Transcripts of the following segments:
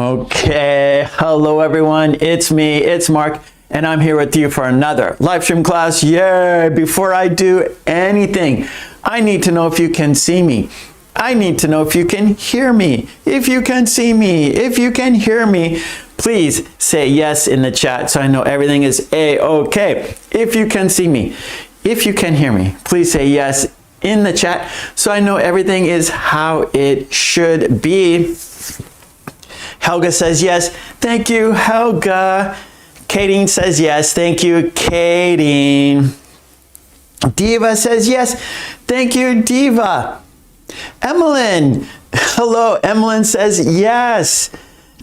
Okay, hello everyone, it's me, it's Mark, and I'm here with you for another live stream class. Yay! Before I do anything, I need to know if you can see me. I need to know if you can hear me. If you can see me, if you can hear me, please say yes in the chat so I know everything is A-okay. If you can see me, if you can hear me, please say yes in the chat so I know everything is how it should be. Helga says yes. Thank you, Helga. Katie says yes. Thank you, Katie. Diva says yes. Thank you, Diva. Emmeline. Hello, Emmeline says yes.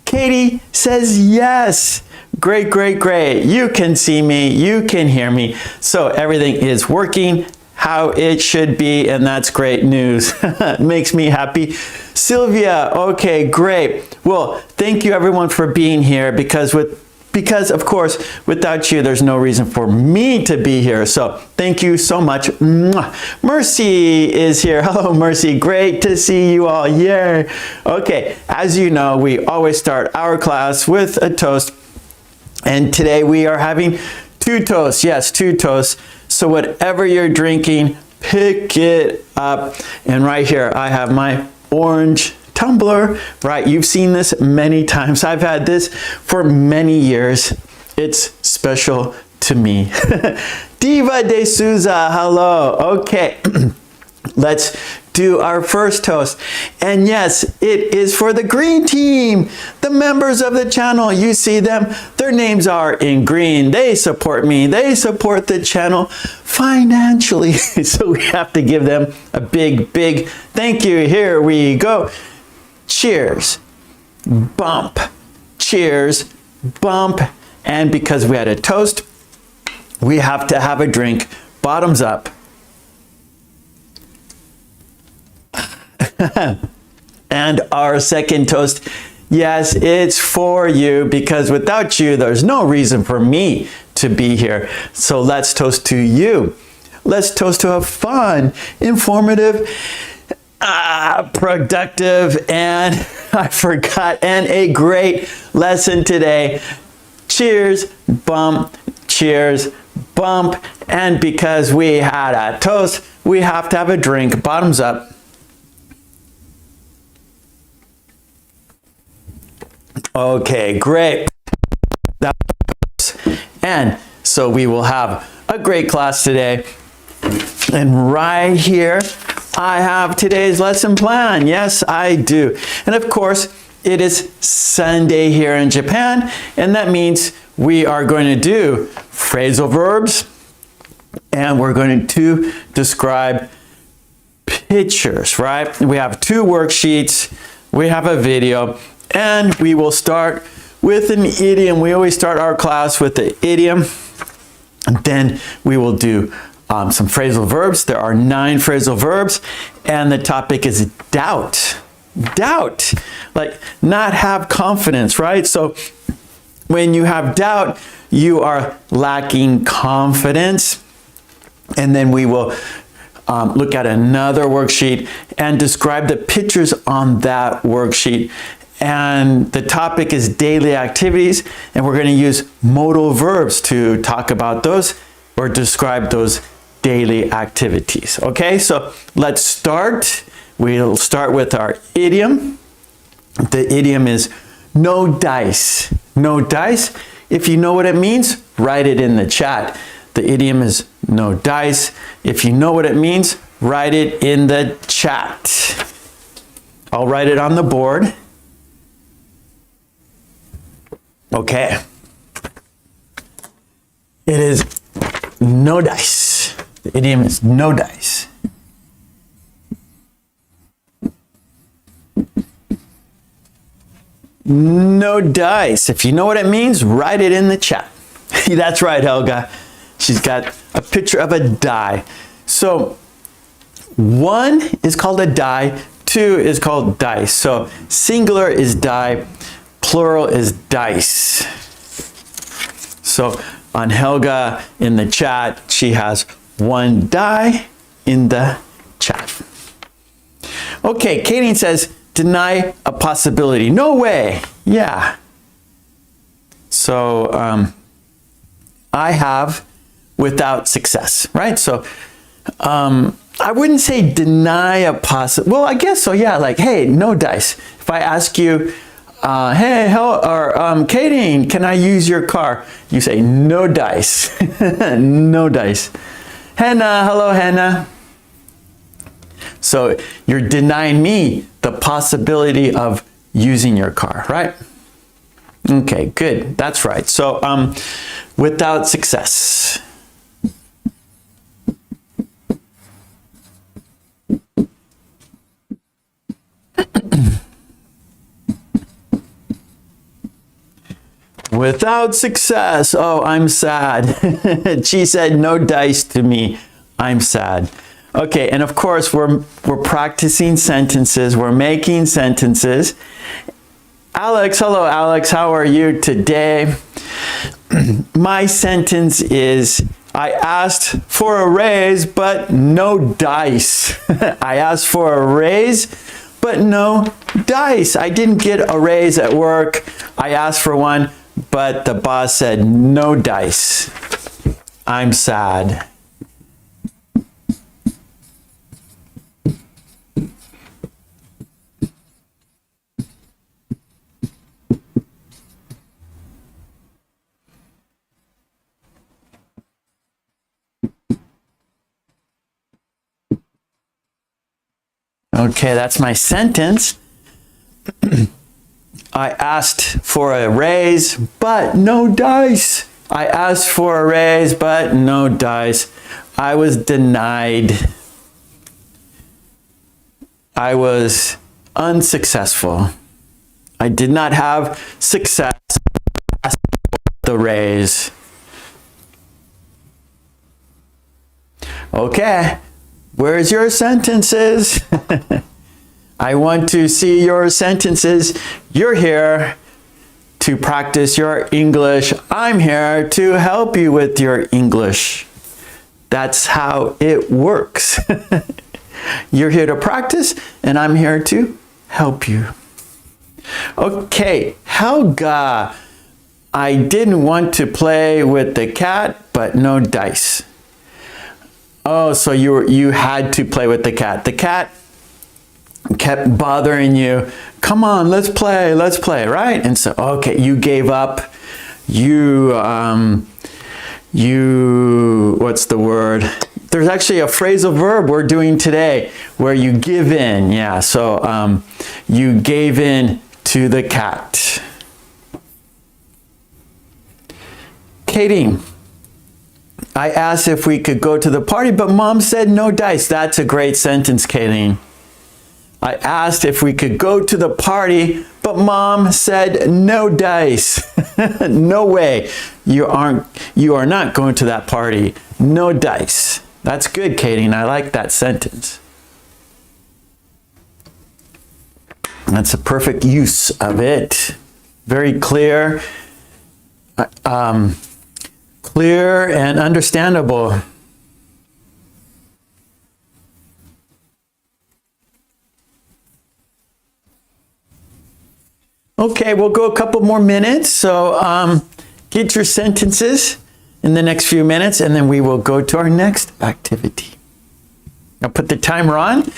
Katie says yes. Great, great, great. You can see me. You can hear me. So everything is working how it should be, and that's great news. Makes me happy. Sylvia, okay, great. Well, thank you everyone for being here because of course, without you, there's no reason for me to be here. So thank you so much. Mercy is here. Hello, Mercy. Great to see you all. Yay. Okay, as you know, we always start our class with a toast. And today we are having two toasts. Yes, two toasts. So whatever you're drinking, pick it up. And right here, I have my orange tumbler, right? You've seen this many times. I've had this for many years. It's special to me. Diva de Souza, hello. Okay, let's do our first toast. And yes, it is for the green team, the members of the channel. You see them, their names are in green. They support me, they support the channel financially. So we have to give them a big, big thank you. Here we go. Cheers, bump, cheers, bump. And because we had a toast, we have to have a drink, bottoms up. And our second toast, yes, it's for you because without you, there's no reason for me to be here. So let's toast to you. Let's toast to a fun, informative, productive, and and a great lesson today. Cheers, bump, cheers, bump. And because we had a toast, we have to have a drink, bottoms up. Okay, great. And so we will have a great class today. And right here, I have today's lesson plan. Yes, I do. And of course, it is Sunday here in Japan. And that means we are going to do phrasal verbs. And we're going to describe pictures, right? We have two worksheets. We have a video. And we will start with an idiom. We always start our class with the idiom. And then we will do some phrasal verbs. There are 9 phrasal verbs. And the topic is doubt. Doubt. Like not have confidence, right? So when you have doubt, you are lacking confidence. And then we will look at another worksheet and describe the pictures on that worksheet. And the topic is daily activities, and we're going to use modal verbs to talk about those or describe those daily activities. Okay, so let's start. We'll start with our idiom. The idiom is no dice. No dice. If you know what it means, write it in the chat. The idiom is no dice. If you know what it means, write it in the chat. I'll write it on the board. Okay. It is no dice. The idiom is no dice. No dice. If you know what it means, write it in the chat. That's right, Helga. She's got a picture of a die. So 1 is called a die, 2 is called dice. So singular is die, plural is dice. So on Helga in the chat, she has 1 die in the chat. Okay, Katie says, deny a possibility. No way. Yeah. So I have without success, right? So I wouldn't say deny a possible, well, I guess so, yeah, like, hey, no dice. If I ask you, hey, Katie, can I use your car? You say, no dice, no dice. Hannah, hello, Hannah. So you're denying me the possibility of using your car, right? Okay, good, that's right. So without success. Without success, oh, I'm sad. She said no dice to me. I'm sad. Okay, and of course we're practicing sentences. We're making sentences. Alex, hello Alex, how are you today? My sentence is, I asked for a raise, but no dice. I asked for a raise, but no dice. I didn't get a raise at work. I asked for one, but the boss said no dice. I'm sad. Okay, that's my sentence. I asked for a raise, but no dice. I asked for a raise, but no dice. I was denied. I was unsuccessful. I did not have success asking for the raise. Okay, where's your sentences? I want to see your sentences. You're here to practice your English. I'm here to help you with your English. That's how it works. You're here to practice, and I'm here to help you. Okay, Helga. I didn't want to play with the cat, but no dice. Oh, so you had to play with the cat. The cat kept bothering you. Come on, let's play, right? And so, okay, you gave up. You, what's the word? There's actually a phrasal verb we're doing today where you give in. Yeah, so you gave in to the cat. Katie, I asked if we could go to the party, but Mom said no dice. That's a great sentence, Katie. I asked if we could go to the party, but Mom said no dice. No way. You are not going to that party. No dice. That's good, Katie, and I like that sentence. That's a perfect use of it. Very clear. Clear and understandable. Okay, we'll go a couple more minutes. So get your sentences in the next few minutes, and then we will go to our next activity. I'll put the timer on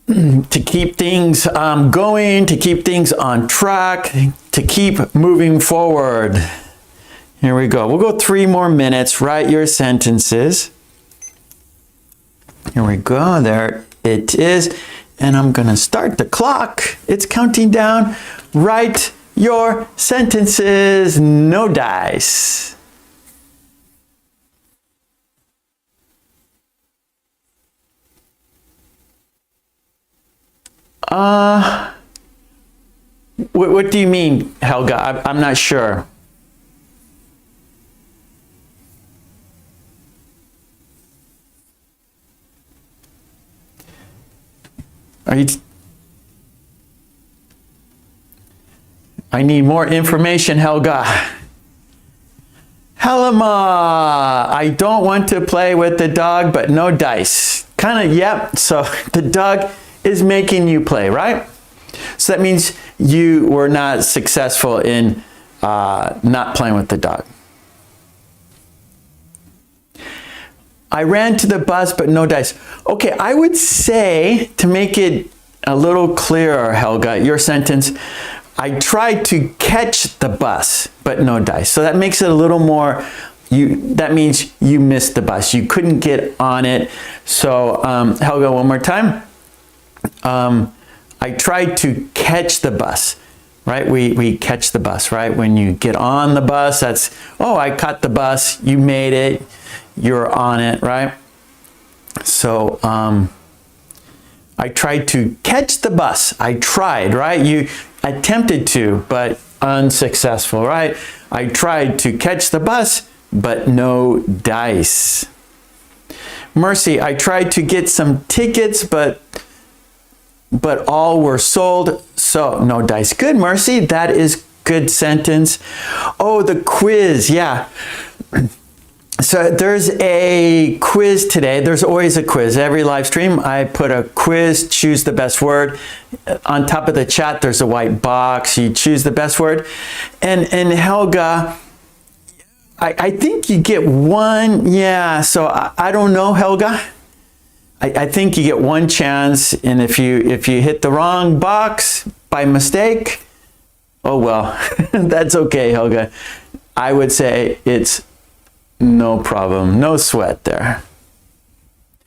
to keep things going, to keep things on track, to keep moving forward. Here we go. We'll go 3 more minutes. Write your sentences. Here we go. There it is. And I'm going to start the clock. It's counting down. Write your sentences. No dice. What do you mean, Helga? I'm not sure. I need more information, Helga. Helma, I don't want to play with the dog, but no dice. Kind of, yep. So the dog is making you play, right? So that means you were not successful in not playing with the dog. I ran to the bus, but no dice. Okay, I would say, to make it a little clearer, Helga, your sentence, I tried to catch the bus, but no dice. So that makes it a little more, that means you missed the bus. You couldn't get on it. So Helga, one more time. I tried to catch the bus, right? We catch the bus, right? When you get on the bus, that's, oh, I caught the bus, you made it, you're on it, right? So I tried to catch the bus. I tried, right? You attempted to, but unsuccessful, right? I tried to catch the bus, but no dice. Mercy, I tried to get some tickets, but all were sold, so no dice. Good, Mercy, that is good sentence. Oh, the quiz, yeah. So there's a quiz today. There's always a quiz. Every live stream, I put a quiz, choose the best word. On top of the chat, there's a white box. You choose the best word. And Helga, I think you get one, yeah, so I don't know, Helga. I think you get one chance, and if you hit the wrong box by mistake, oh well, that's okay, Helga. I would say it's no problem, no sweat there.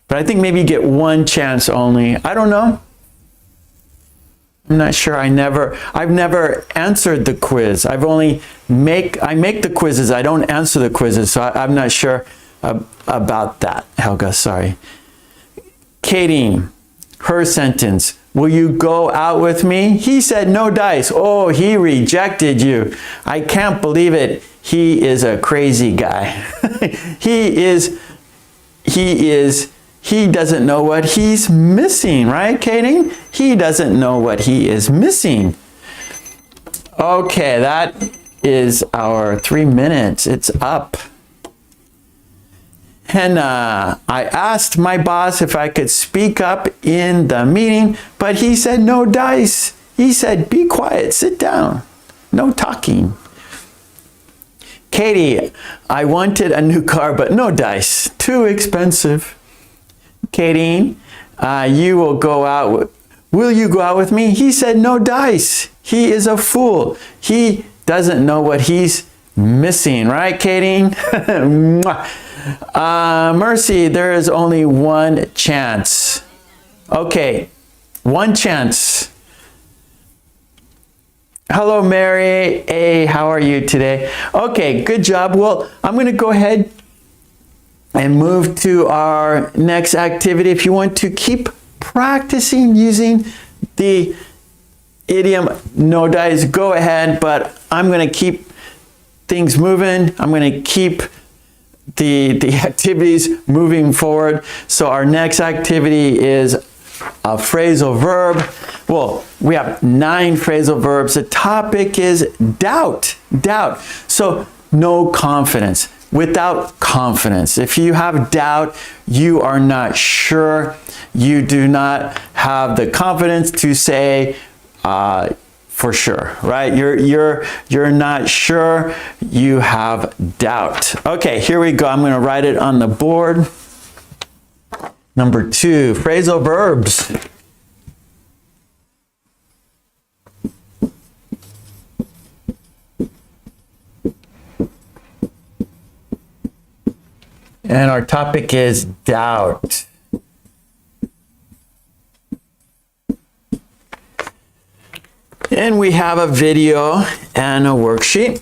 But I think maybe you get one chance only. I don't know. I'm not sure. I've never answered the quiz. I make the quizzes. I don't answer the quizzes, so I'm not sure about that, Helga. Sorry. Katie, her sentence. Will you go out with me? He said no dice. Oh, he rejected you. I can't believe it. He is a crazy guy. He doesn't know what he's missing, right, Katie? He doesn't know what he is missing. Okay, that is our 3 minutes. It's up. And I asked my boss if I could speak up in the meeting, but he said no dice. He said, be quiet, sit down, no talking. Katie, I wanted a new car, but no dice, too expensive. Katie, will you go out with me? He said no dice. He is a fool. He doesn't know what he's missing, right, Katie? Mercy, there is only one chance. Okay, one chance. Hello, Mary. Hey, how are you today? Okay, good job. Well, I'm going to go ahead and move to our next activity. If you want to keep practicing using the idiom no dice, go ahead, but I'm going to keep things moving. I'm going to keep the activities moving forward. So our next activity is a phrasal verb. Well, we have 9 phrasal verbs. The topic is doubt. Doubt. So no confidence. Without confidence. If you have doubt, you are not sure. You do not have the confidence to say for sure, right? You're not sure. You have doubt. Okay, here we go. I'm going to write it on the board. Number 2, phrasal verbs. And our topic is doubt. And we have a video and a worksheet.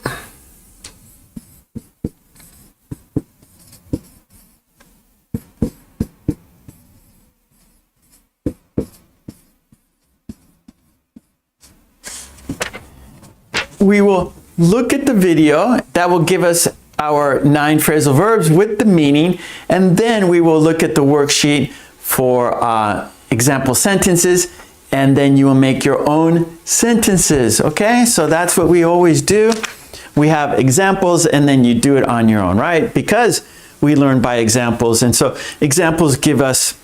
We will look at the video. That will give us our 9 phrasal verbs with the meaning, and then we will look at the worksheet for example sentences, and then you will make your own sentences, okay? So that's what we always do. We have examples, and then you do it on your own, right? Because we learn by examples, and so examples give us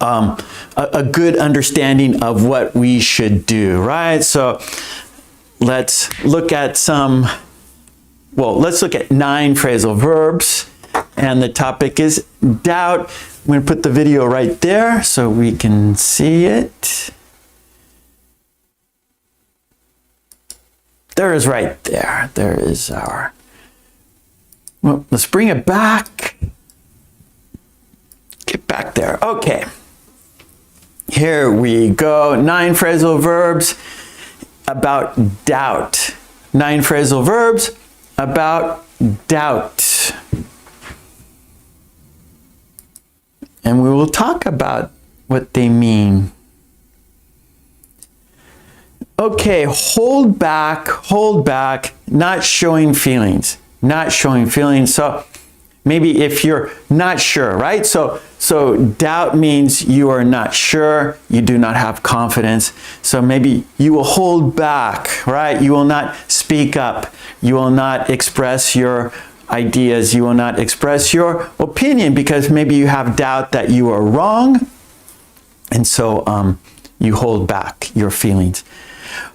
a good understanding of what we should do, right? So let's look at let's look at 9 phrasal verbs, and the topic is doubt. I'm going to put the video right there so we can see it. There is right there. There is our, well, let's bring it back. Get back there. Okay. Here we go. 9 phrasal verbs about doubt. 9 phrasal verbs about doubt. And we will talk about what they mean. Okay, hold back, not showing feelings, not showing feelings. So maybe if you're not sure, right? So doubt means you are not sure, you do not have confidence. So maybe you will hold back, right? You will not speak up. You will not express your ideas. You will not express your opinion because maybe you have doubt that you are wrong. And so you hold back your feelings.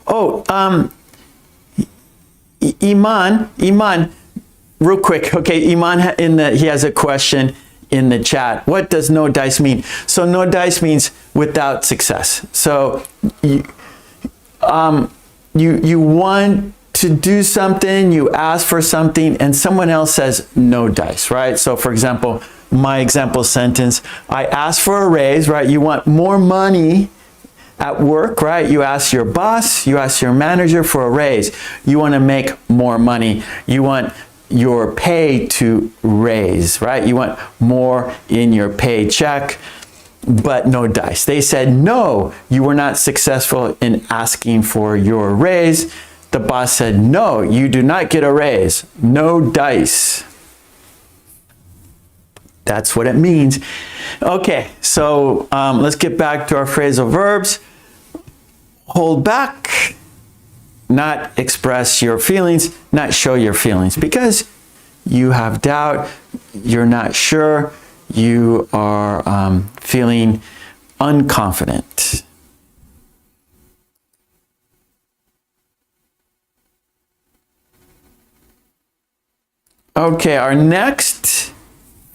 Oh, Iman, real quick. Okay, Iman, he has a question in the chat. What does no dice mean? So no dice means without success. So you want to do something, you ask for something, and someone else says no dice, right? So for example, my example sentence, I asked for a raise, right? You want more money at work, right? You ask your boss, you ask your manager for a raise. You want to make more money. You want your pay to raise, right? You want more in your paycheck, but no dice. They said, no, you were not successful in asking for your raise. The boss said, no, you do not get a raise. No dice. That's what it means. Okay, so let's get back to our phrasal verbs. Hold back, not express your feelings, not show your feelings because you have doubt, you're not sure, you are feeling unconfident. Okay, our next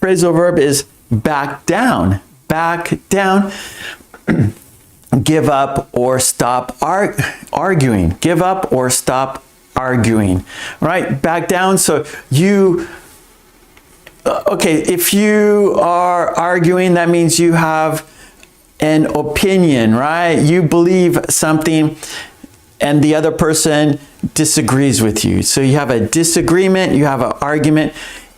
phrasal verb is back down. Back down. Give up or stop arguing. Give up or stop arguing. Right? Back down. So you, okay, if you are arguing, that means you have an opinion, right? You believe something and the other person disagrees with you. So you have a disagreement, you have an argument,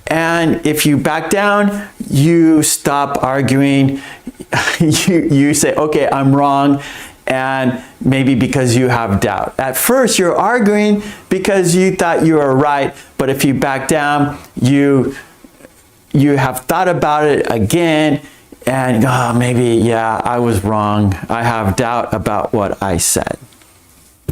and if you back down, you stop arguing, you say, okay, I'm wrong, and maybe because you have doubt. At first, you're arguing because you thought you were right, but if you back down, you have thought about it again, and maybe, yeah, I was wrong. I have doubt about what I said.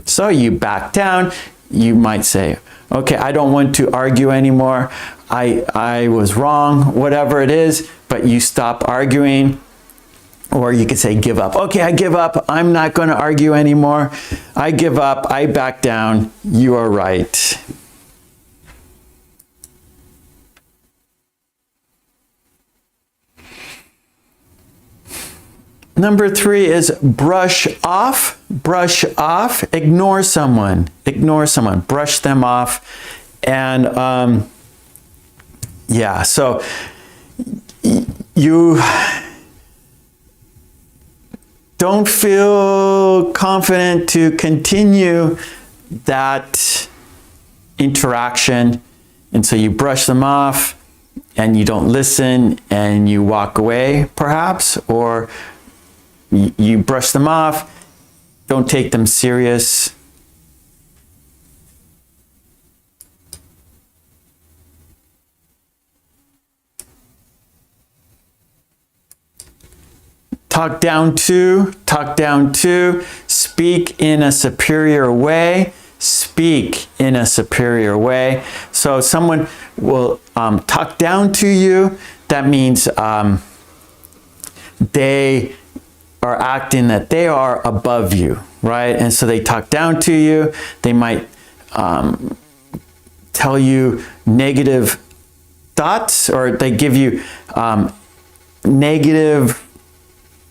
So you back down, you might say, okay, I don't want to argue anymore. I was wrong, whatever it is, but you stop arguing. Or you could say give up. Okay, I give up. I'm not going to argue anymore. I give up. I back down. You are right. Number 3 is brush off. Brush off. Ignore someone. Ignore someone. Brush them off. And yeah, so you don't feel confident to continue that interaction, and so you brush them off and you don't listen and you walk away perhaps, or you brush them off, don't take them serious. Talk down to, speak in a superior way, speak in a superior way. So someone will talk down to you. That means they are acting that they are above you, right? And so they talk down to you. They might tell you negative thoughts, or they give you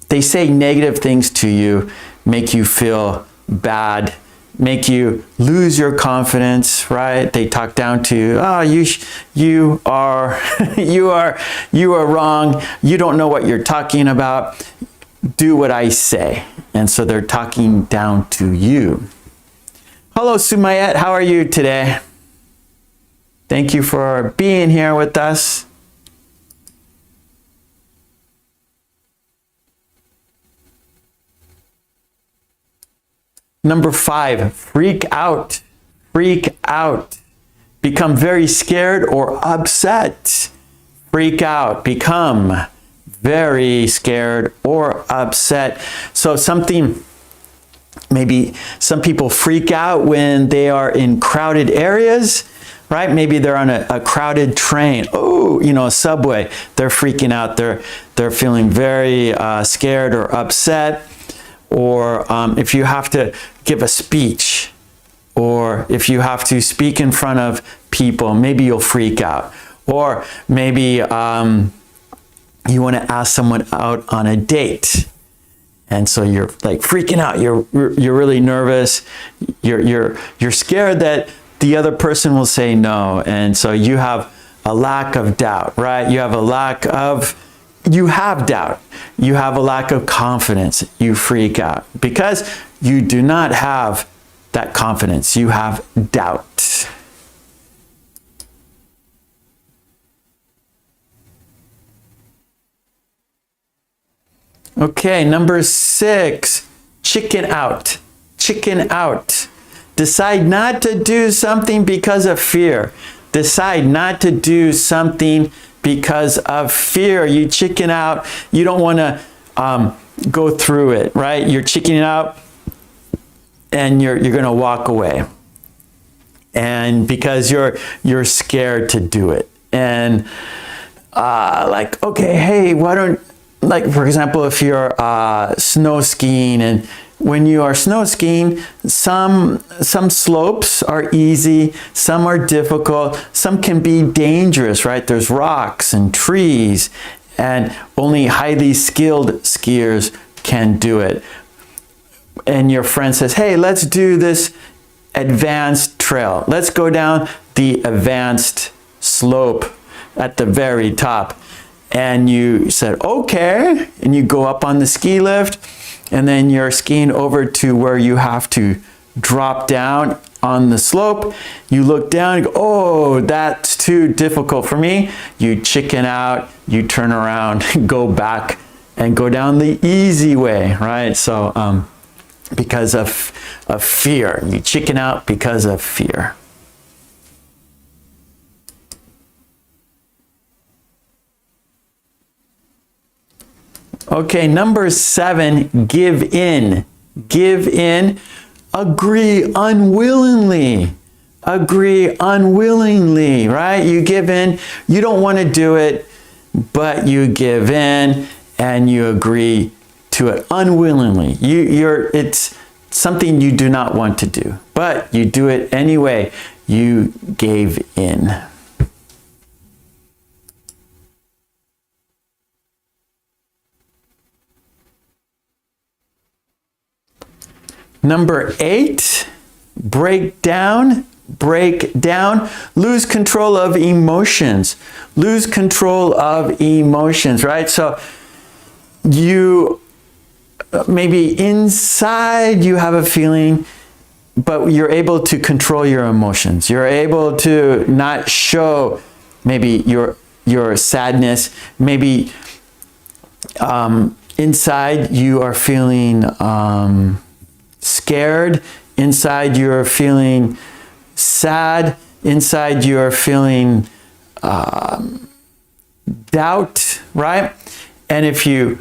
they say negative things to you, make you feel bad, make you lose your confidence, right? They talk down to you. Oh, you are you are wrong. You don't know what you're talking about. Do what I say. And so they're talking down to you. Hello, Sumayet. How are you today? Thank you for being here with us. Number 5, freak out. Freak out. Become very scared or upset. Freak out. Become very scared or upset. So maybe some people freak out when they are in crowded areas, right? Maybe they're on a crowded train. Oh, a subway. They're freaking out. They're feeling very scared or upset. Or if you have to give a speech, or if you have to speak in front of people, maybe you'll freak out. Or maybe you want to ask someone out on a date, and so you're like freaking out. You're really nervous. You're scared that the other person will say no, and so you have a lack of doubt, right? You have doubt. You have a lack of confidence. You freak out because you do not have that confidence. You have doubt. Okay, number 6, chicken out. Chicken out. Decide not to do something because of fear. Decide not to do something because of fear. You chicken out. You don't want to go through it, right? You're chickening out and you're going to walk away. And because you're scared to do it. And okay, hey, why don't, for example, if you're snow skiing, and when you are snow skiing, some slopes are easy, some are difficult, some can be dangerous, right? There's rocks and trees, and only highly skilled skiers can do it. And your friend says, hey, let's do this advanced trail. Let's go down the advanced slope at the very top. And you said, okay, and you go up on the ski lift, and then you're skiing over to where you have to drop down on the slope. You look down and go, oh, that's too difficult for me. You chicken out, you turn around, go back, and go down the easy way, right? So because of fear, you chicken out because of fear. Okay, number 7, give in. Give in. Agree unwillingly. Agree unwillingly, right? You give in. You don't want to do it, but you give in and you agree to it unwillingly. It's something you do not want to do, but you do it anyway. You gave in. Number 8, break down, lose control of emotions. Lose control of emotions, right? So you, maybe inside you have a feeling, but you're able to control your emotions. You're able to not show maybe your sadness. Maybe inside you are feeling scared, inside you're feeling sad, inside you're feeling doubt, right? And if you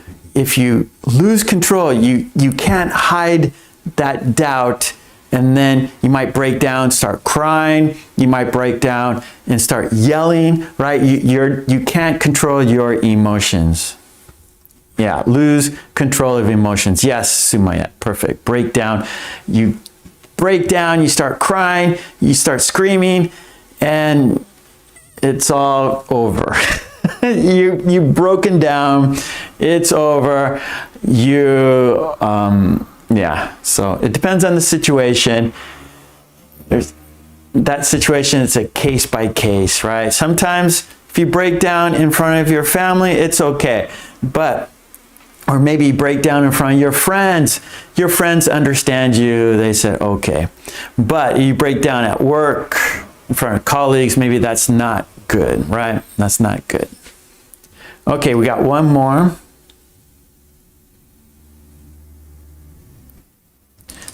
lose control, you can't hide that doubt, and then you might break down, start crying, you might break down and start yelling, right? You can't control your emotions. Yeah, lose control of emotions. Yes, Sumaya, perfect. Breakdown. You break down, you start crying, you start screaming, and it's all over. You've broken down, it's over. Yeah, so it depends on the situation. There's that situation, it's a case by case, right? Sometimes if you break down in front of your family, it's okay. Or maybe you break down in front of your friends. Your friends understand you. They say, okay. But you break down at work, in front of colleagues, maybe that's not good, right? That's not good. Okay, we got one more.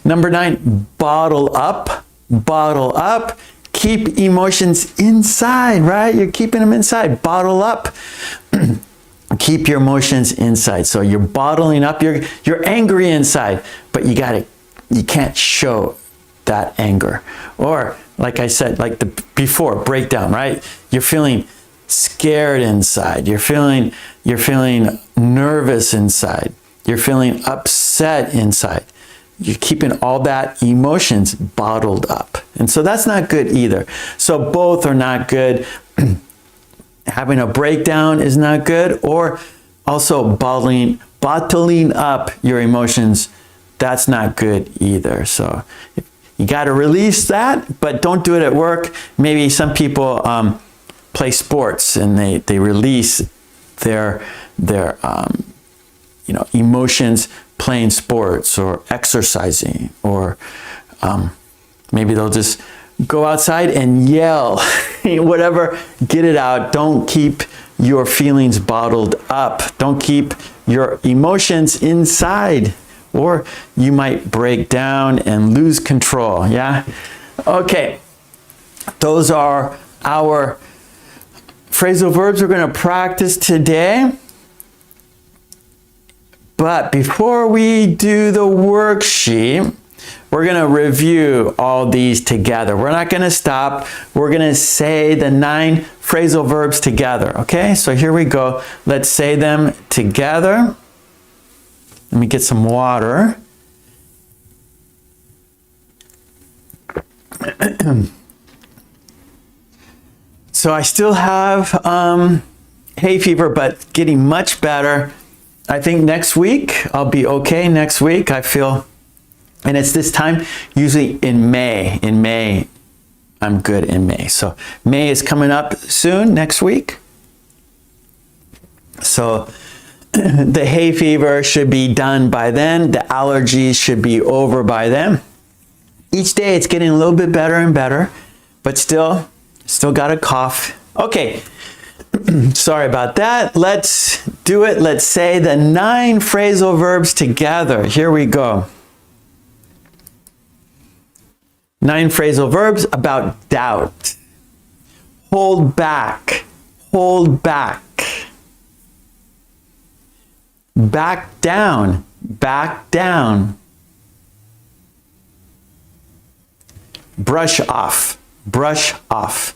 Number 9, bottle up. Bottle up. Keep emotions inside, right? You're keeping them inside. Bottle up. Keep your emotions inside. So you're bottling up. You're angry inside, but you can't show that anger. Or like I said, like before, breakdown, right? You're feeling scared inside. You're feeling nervous inside. You're feeling upset inside. You're keeping all that emotions bottled up. And so that's not good either. So both are not good. Having a breakdown is not good, or also bottling up your emotions, that's not good either. So you got to release that, but don't do it at work. Maybe some people play sports and they release their emotions playing sports or exercising, or maybe they'll just go outside and yell, whatever, get it out. Don't keep your feelings bottled up. Don't keep your emotions inside, or you might break down and lose control, yeah? Okay, those are our phrasal verbs we're going to practice today. But before we do the worksheet, we're going to review all these together. We're not going to stop. We're going to say the 9 phrasal verbs together, okay? So here we go. Let's say them together. Let me get some water. So I still have hay fever, but getting much better. I think next week I'll be okay. Next week I feel, and it's this time usually in May. In May, I'm good in May. So May is coming up soon, next week. So the hay fever should be done by then. The allergies should be over by then. Each day it's getting a little bit better and better, but still got a cough. Okay. Sorry about that. Let's do it. Let's say the 9 phrasal verbs together. Here we go. 9 phrasal verbs about doubt. Hold back. Hold back. Back down. Back down. Brush off. Brush off.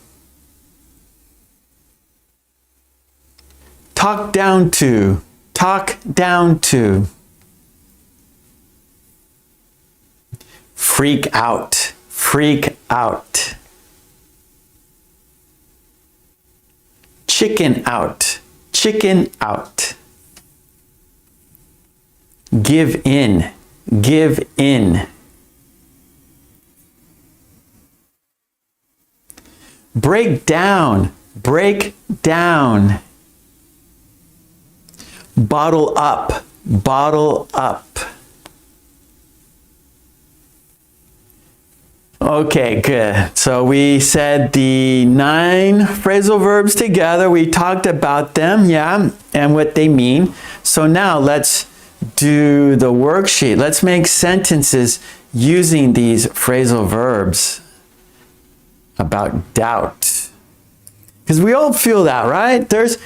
Talk down to. Talk down to. Freak out. Freak out. Chicken out. Chicken out. Give in. Give in. Break down. Break down. Bottle up. Bottle up. Okay, good. So we said the 9 phrasal verbs together. We talked about them, yeah, and what they mean. So now let's do the worksheet. Let's make sentences using these phrasal verbs about doubt. Because we all feel that, right? There's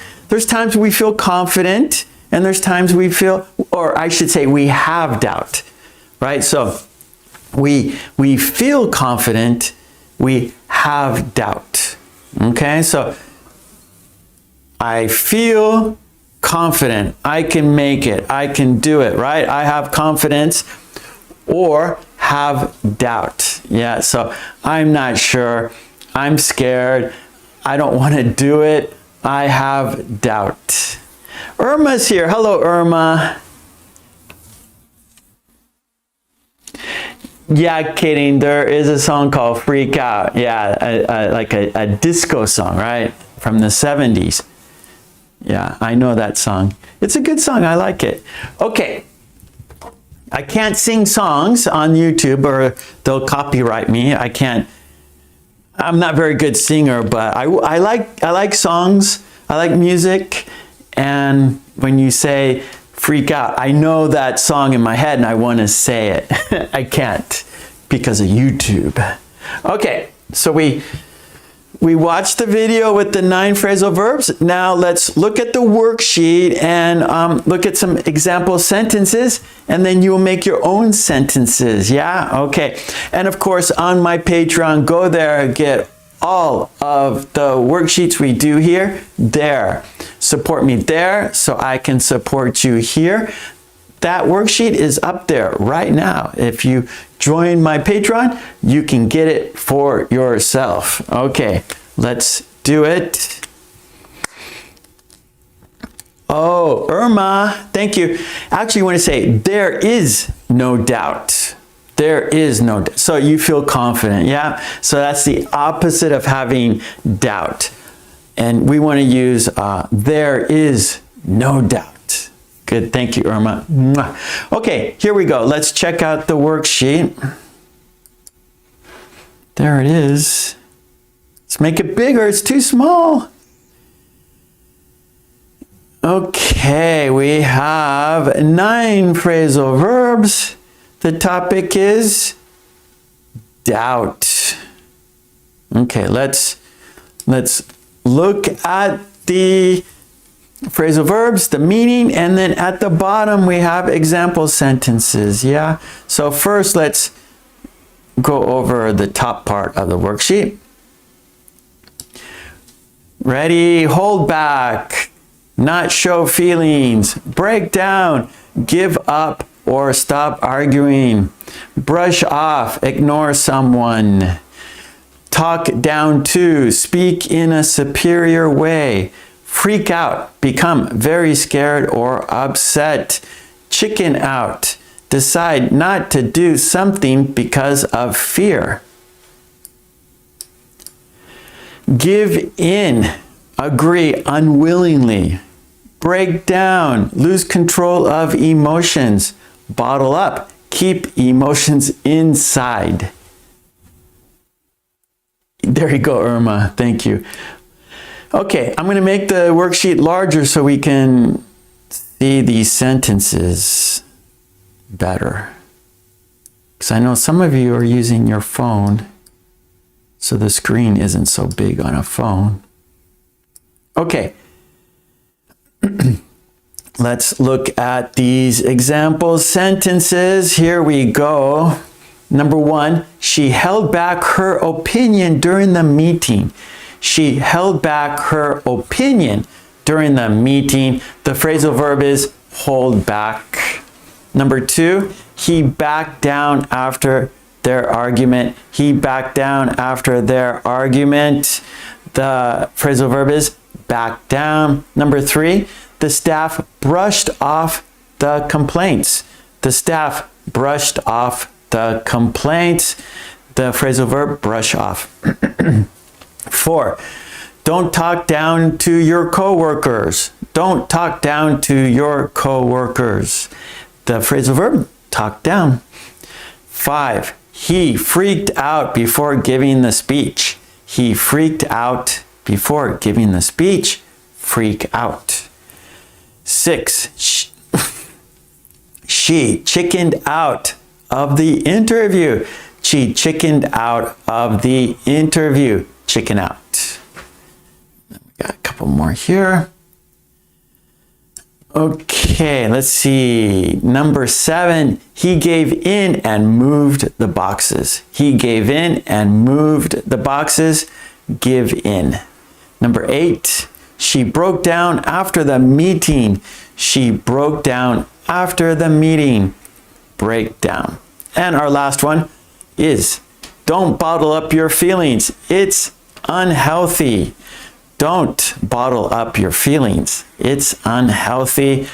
times we feel confident, and there's times we feel, or I should say we have doubt, right? So we feel confident, we have doubt. Okay, so I feel confident. I can make it. I can do it, right? I have confidence. Or have doubt. Yeah, so I'm not sure. I'm scared. I don't want to do it. I have doubt. Irma's here. Hello, Irma. Yeah, kidding. There is a song called Freak Out. Yeah, like a disco song, right? From the 70s. Yeah, I know that song. It's a good song. I like it. Okay. I can't sing songs on YouTube or they'll copyright me. I'm not a very good singer, but I like songs. I like music. And when you say freak out, I know that song in my head and I want to say it. I can't because of YouTube. Okay, so we watched the video with the 9 phrasal verbs. Now let's look at the worksheet and look at some example sentences, and then you'll make your own sentences. Yeah, okay. And of course, on my Patreon, go there, get all of the worksheets we do here there. Support me there so I can support you here. That worksheet is up there right now. If you join my Patreon, you can get it for yourself. Okay, let's do it. Oh, Irma, thank you. Actually, you want to say, there is no doubt. There is no doubt. So you feel confident, yeah? So that's the opposite of having doubt. And we want to use there is no doubt. Good, thank you, Irma. Okay, here we go. Let's check out the worksheet. There it is. Let's make it bigger. It's too small. Okay, we have 9 phrasal verbs. The topic is doubt. Okay, let's look at the phrasal verbs, the meaning, and then at the bottom we have example sentences. Yeah, so first let's go over the top part of the worksheet. Ready? Hold back, not show feelings, break down, give up or stop arguing, brush off, ignore someone, talk down to, speak in a superior way, freak out, become very scared or upset, chicken out, decide not to do something because of fear. Give in, agree unwillingly, break down, lose control of emotions, bottle up, keep emotions inside. There you go, Irma. Thank you. Okay, I'm going to make the worksheet larger so we can see these sentences better. Because I know some of you are using your phone, so the screen isn't so big on a phone. Okay. Let's look at these example sentences. Here we go. Number 1, she held back her opinion during the meeting. She held back her opinion during the meeting. The phrasal verb is hold back. Number 2, he backed down after their argument. He backed down after their argument. The phrasal verb is back down. Number 3, the staff brushed off the complaints. The staff brushed off the complaints. The phrasal verb brush off. 4, don't talk down to your coworkers. Don't talk down to your coworkers. The phrasal verb talk down. 5, he freaked out before giving the speech. He freaked out before giving the speech. Freak out. 6, she chickened out of the interview. She chickened out of the interview. Chicken out. We got a couple more here. Okay, let's see. Number 7, he gave in and moved the boxes. He gave in and moved the boxes. Give in. Number 8, She broke down after the meeting. She broke down after the meeting. Break down. And our last one is don't bottle up your feelings. It's unhealthy. Don't bottle up your feelings. It's unhealthy.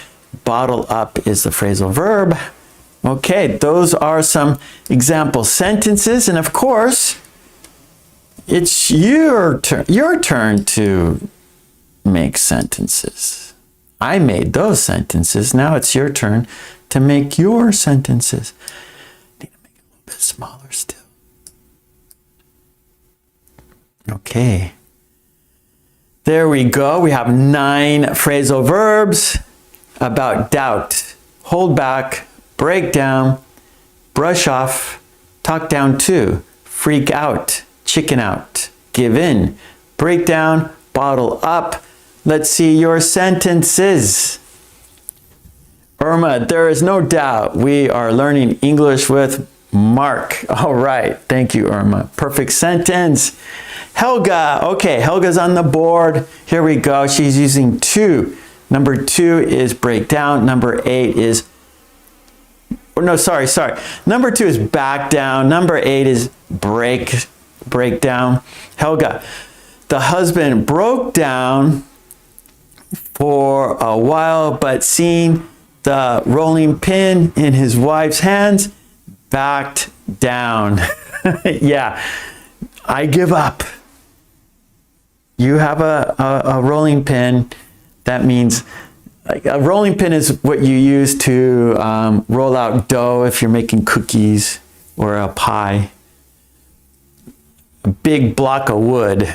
Bottle up is the phrasal verb. Okay, those are some example sentences. And of course, it's your turn to make sentences. I made those sentences. Now it's your turn to make your sentences. I need to make it a little bit smaller still. Okay. There we go. We have 9 phrasal verbs about doubt. Hold back, break down, brush off, talk down to, freak out, chicken out, give in, break down, bottle up. Let's see your sentences. Irma, there is no doubt we are learning English with Mark. All right. Thank you, Irma. Perfect sentence. Helga. Okay, Helga's on the board. Here we go. She's using 2. Number 2 is break down. Number 8 is, or no, sorry. Number 2 is back down. Number 8 is break down. Helga, the husband broke down for a while, but seeing the rolling pin in his wife's hands, backed down. Yeah, I give up. You have a rolling pin. That means like a rolling pin is what you use to roll out dough if you're making cookies or a pie. A big block of wood.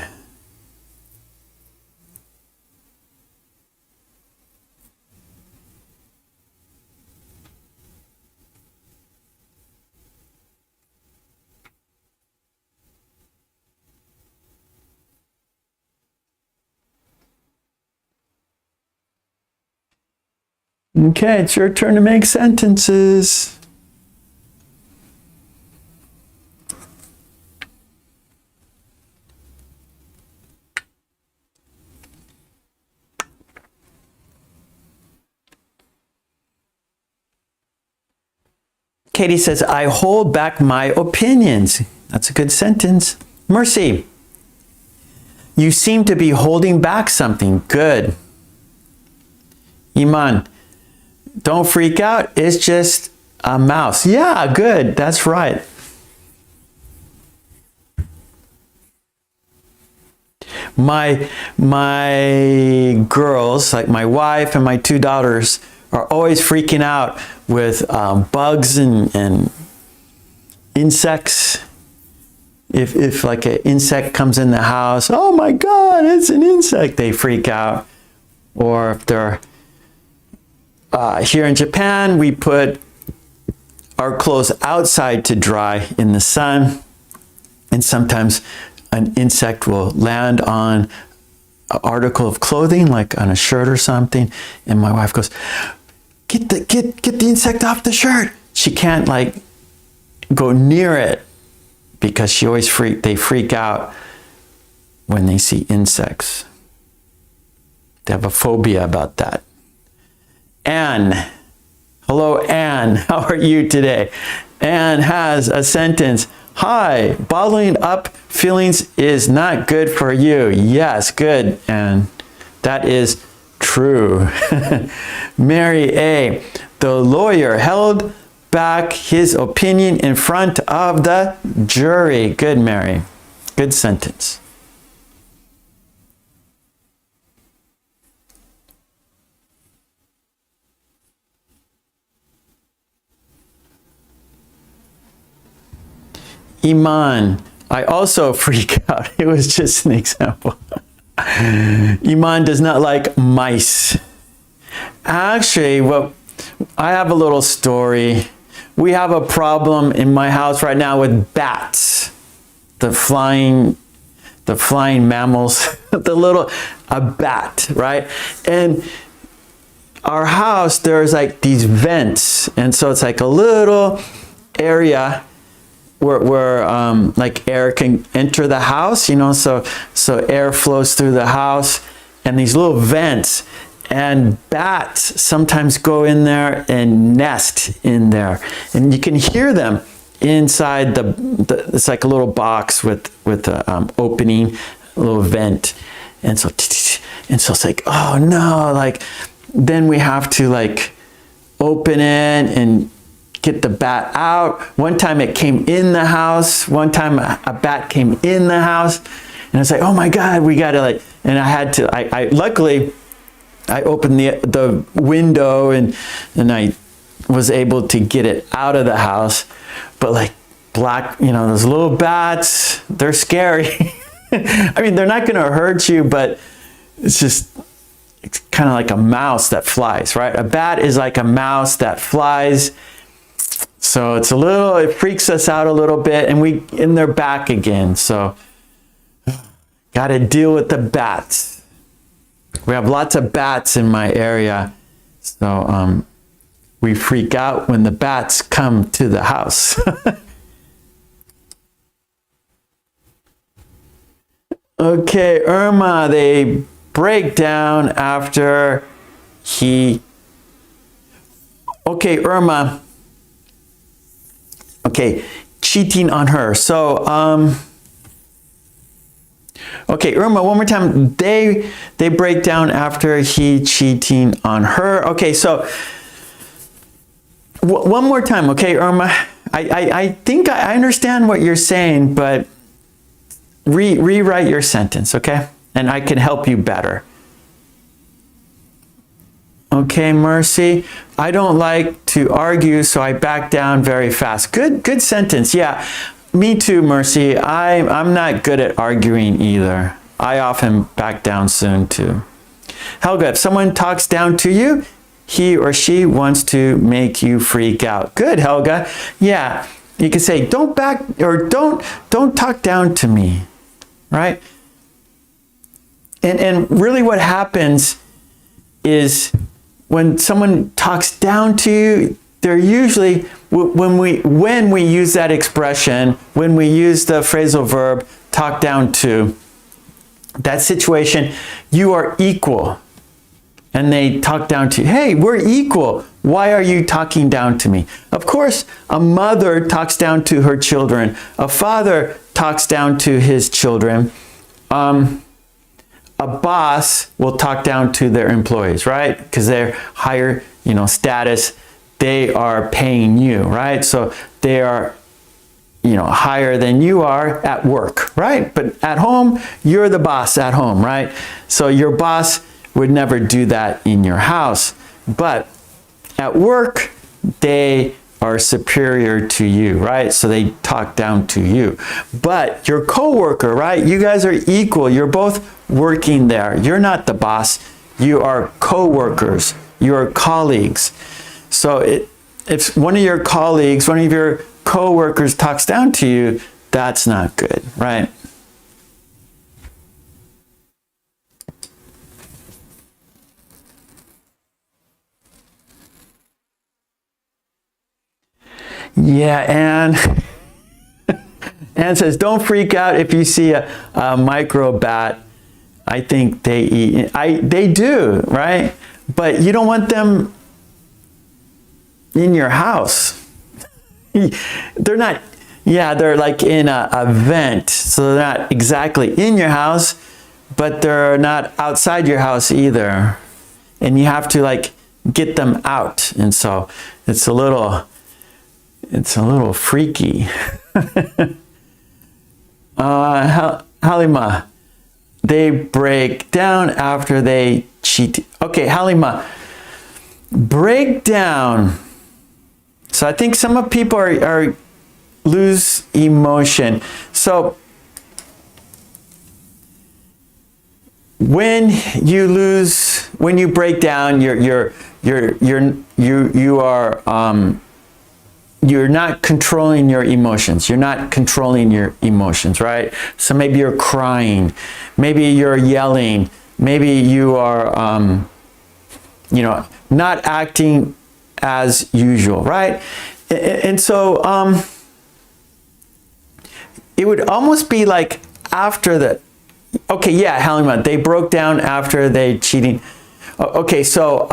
Okay, it's your turn to make sentences. Katie says, I hold back my opinions. That's a good sentence. Mercy, you seem to be holding back something. Good. Iman, don't freak out. It's just a mouse. Yeah, good. That's right. My girls, like my wife and my 2 daughters, are always freaking out with bugs and insects. If like an insect comes in the house, oh my God, it's an insect, they freak out. Or if they're here in Japan, we put our clothes outside to dry in the sun, and sometimes an insect will land on an article of clothing, like on a shirt or something, and my wife goes, get the insect off the shirt. She can't like go near it because they freak out when they see insects. They have a phobia about that. Anne. Hello, Anne. How are you today? Anne has a sentence. Hi, bottling up feelings is not good for you. Yes, good, Anne. That is true. Mary A. The lawyer held back his opinion in front of the jury. Good, Mary. Good sentence. Iman, I also freak out. It was just an example. Iman does not like mice. Actually, I have a little story. We have a problem in my house right now with bats, the flying mammals, a bat, right? And our house, there's like these vents, and so it's like a little area where like air can enter the house, so air flows through the house, and these little vents, and bats sometimes go in there and nest in there, and you can hear them inside it's like a little box with a opening, a little vent, and so it's like, oh no, like then we have to like open it and get the bat out. One time it came in the house. One time a bat came in the house, and it's like, oh my God, we gotta like, and I had to, I luckily I opened the window and I was able to get it out of the house. But like black, you know, those little bats, they're scary. I mean, they're not gonna hurt you, but it's kind of like a mouse that flies, right? A bat is like a mouse that flies. So it freaks us out a little bit, and they're back again. So got to deal with the bats. We have lots of bats in my area. So we freak out when the bats come to the house. Okay, Irma, they break down after he... Okay, Irma. Okay, cheating on her. So, okay, Irma, one more time. They break down after he cheating on her. Okay, so one more time, okay, Irma. I think I understand what you're saying, but rewrite your sentence, okay? And I can help you better. Okay, Mercy. I don't like to argue, so I back down very fast. Good sentence. Yeah, me too, Mercy. I'm not good at arguing either. I often back down soon too. Helga, if someone talks down to you, he or she wants to make you freak out. Good, Helga. Yeah, you can say, don't talk down to me, right? And really what happens is when someone talks down to you, they're usually, when we use that expression, when we use the phrasal verb, talk down to, that situation, you are equal. And they talk down to you. Hey, we're equal. Why are you talking down to me? Of course, a mother talks down to her children. A father talks down to his children. A boss will talk down to their employees, right? Because they're higher, status. They are paying you, right? So they are, higher than you are at work, right? But at home, you're the boss at home, right? So your boss would never do that in your house. But at work, they are superior to you, right? So they talk down to you. But your coworker, right? You guys are equal. You're both working there. You're not the boss. You are co-workers. You are colleagues. So if one of your colleagues, one of your co-workers talks down to you, that's not good, right? Yeah, Anne says, don't freak out if you see a micro bat. I think they eat. They do, right? But you don't want them in your house. They're not, they're like in a vent. So they're not exactly in your house, but they're not outside your house either. And you have to like get them out. And so it's a little freaky. Halima, they break down after they cheat. Okay, Halima, break down. So I think some people are lose emotion. So when you break down, you're not controlling your emotions. You're not controlling your emotions, right? So maybe you're crying, maybe you're yelling, maybe you are, not acting as usual, right? And so it would almost be like after Okay, yeah, Halima, they broke down after they cheating. Okay, so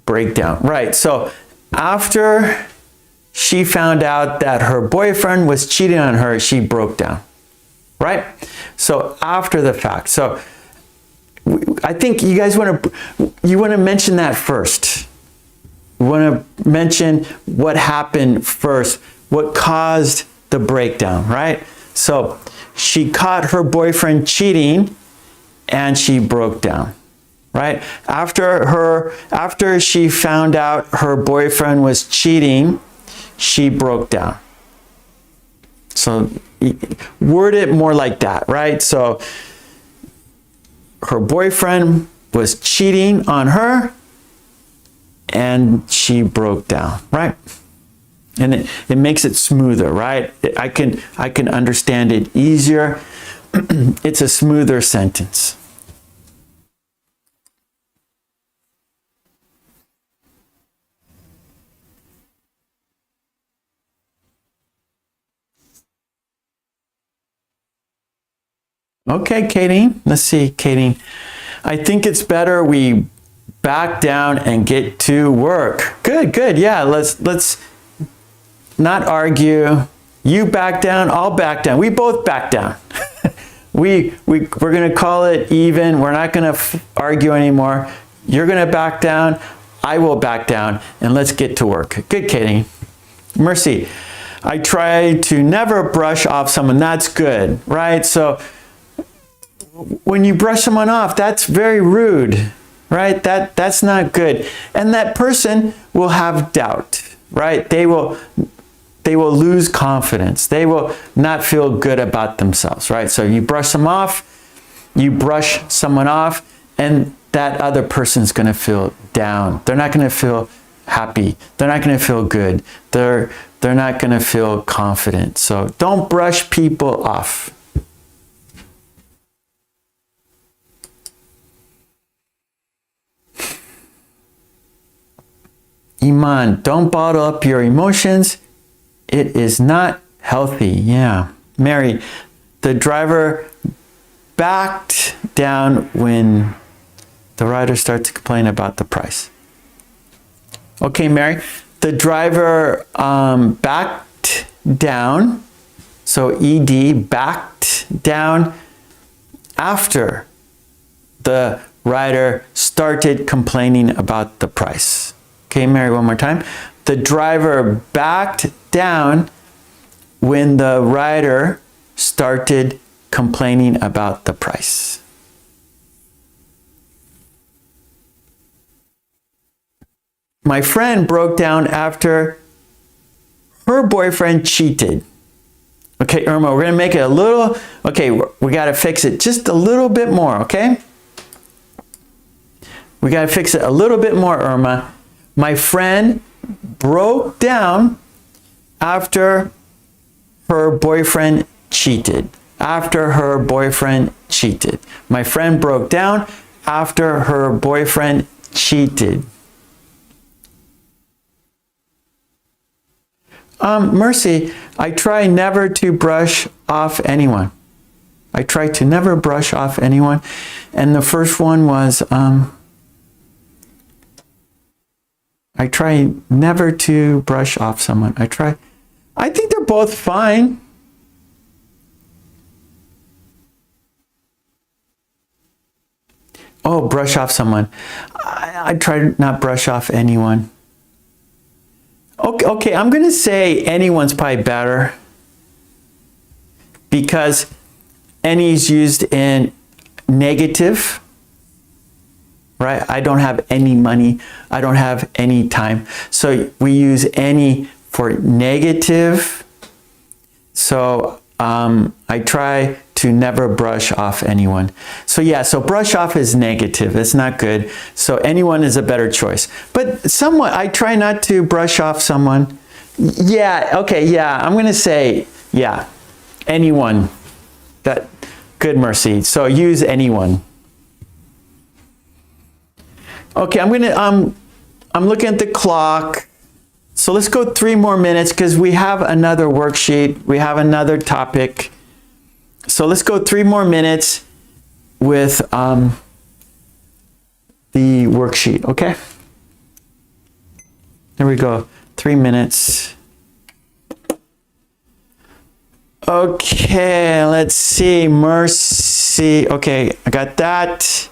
breakdown, right? So after she found out that her boyfriend was cheating on her, she broke down, right? So after the fact. So I think you guys want to mention that first. You want to mention what happened first, what caused the breakdown, right? So she caught her boyfriend cheating and she broke down, right? After she found out her boyfriend was cheating, she broke down. So word it more like that, right? So her boyfriend was cheating on her and she broke down, right? And it makes it smoother, right? I can understand it easier. It's a smoother sentence. Okay, Katie. Let's see, Katie. I think it's better we back down and get to work. Good, good. Yeah, let's not argue. You back down, I'll back down. We both back down. we're going to call it even. We're not going to argue anymore. You're going to back down, I will back down, and let's get to work. Good, Katie. Mercy. I try to never brush off someone. That's good, right? So when you brush someone off, that's very rude, right? That's not good. And that person will have doubt, right? They will lose confidence. They will not feel good about themselves, right? So you brush them off, you brush someone off, and that other person's going to feel down. They're not going to feel happy. They're not going to feel good. They're not going to feel confident. So don't brush people off. Iman, don't bottle up your emotions. It is not healthy. Yeah. Mary, the driver backed down when the rider started to complain about the price. Okay, Mary, the driver backed down. So ED, backed down after the rider started complaining about the price. Okay, Mary, one more time. The driver backed down when the rider started complaining about the price. My friend broke down after her boyfriend cheated. Okay, Irma, we're going to make it a little, okay, we got to fix it just a little bit more, okay? We got to fix it a little bit more, Irma. My friend broke down after her boyfriend cheated. After her boyfriend cheated. My friend broke down after her boyfriend cheated. Mercy, I try never to brush off anyone. I try to never brush off anyone. And the first one was, I try never to brush off someone. I think they're both fine. Oh, brush off someone. I try not brush off anyone. Okay, I'm going to say anyone's probably better because any's used in negative. Right? I don't have any money. I don't have any time. So we use any for negative. So I try to never brush off anyone. So yeah, so brush off is negative. It's not good. So anyone is a better choice. But somewhat, I try not to brush off someone. Yeah, okay, yeah. I'm going to say, yeah, anyone. That good, Mercy. So use anyone. Okay, I'm looking at the clock. So let's go 3 more minutes because we have another worksheet. We have another topic. So let's go 3 more minutes with the worksheet, okay? There we go, 3 minutes. Okay, let's see, Mercy. Okay, I got that.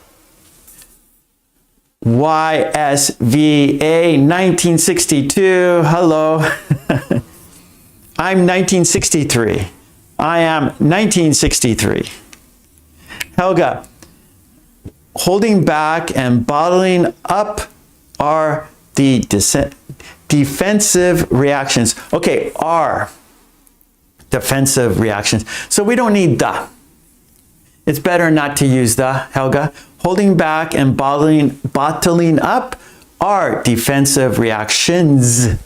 YSVA 1962, hello. I'm 1963. I am 1963. Helga, holding back and bottling up are the defensive reactions. Okay, are defensive reactions. So we don't need the. It's better not to use the, Helga. Holding back and bottling up are defensive reactions.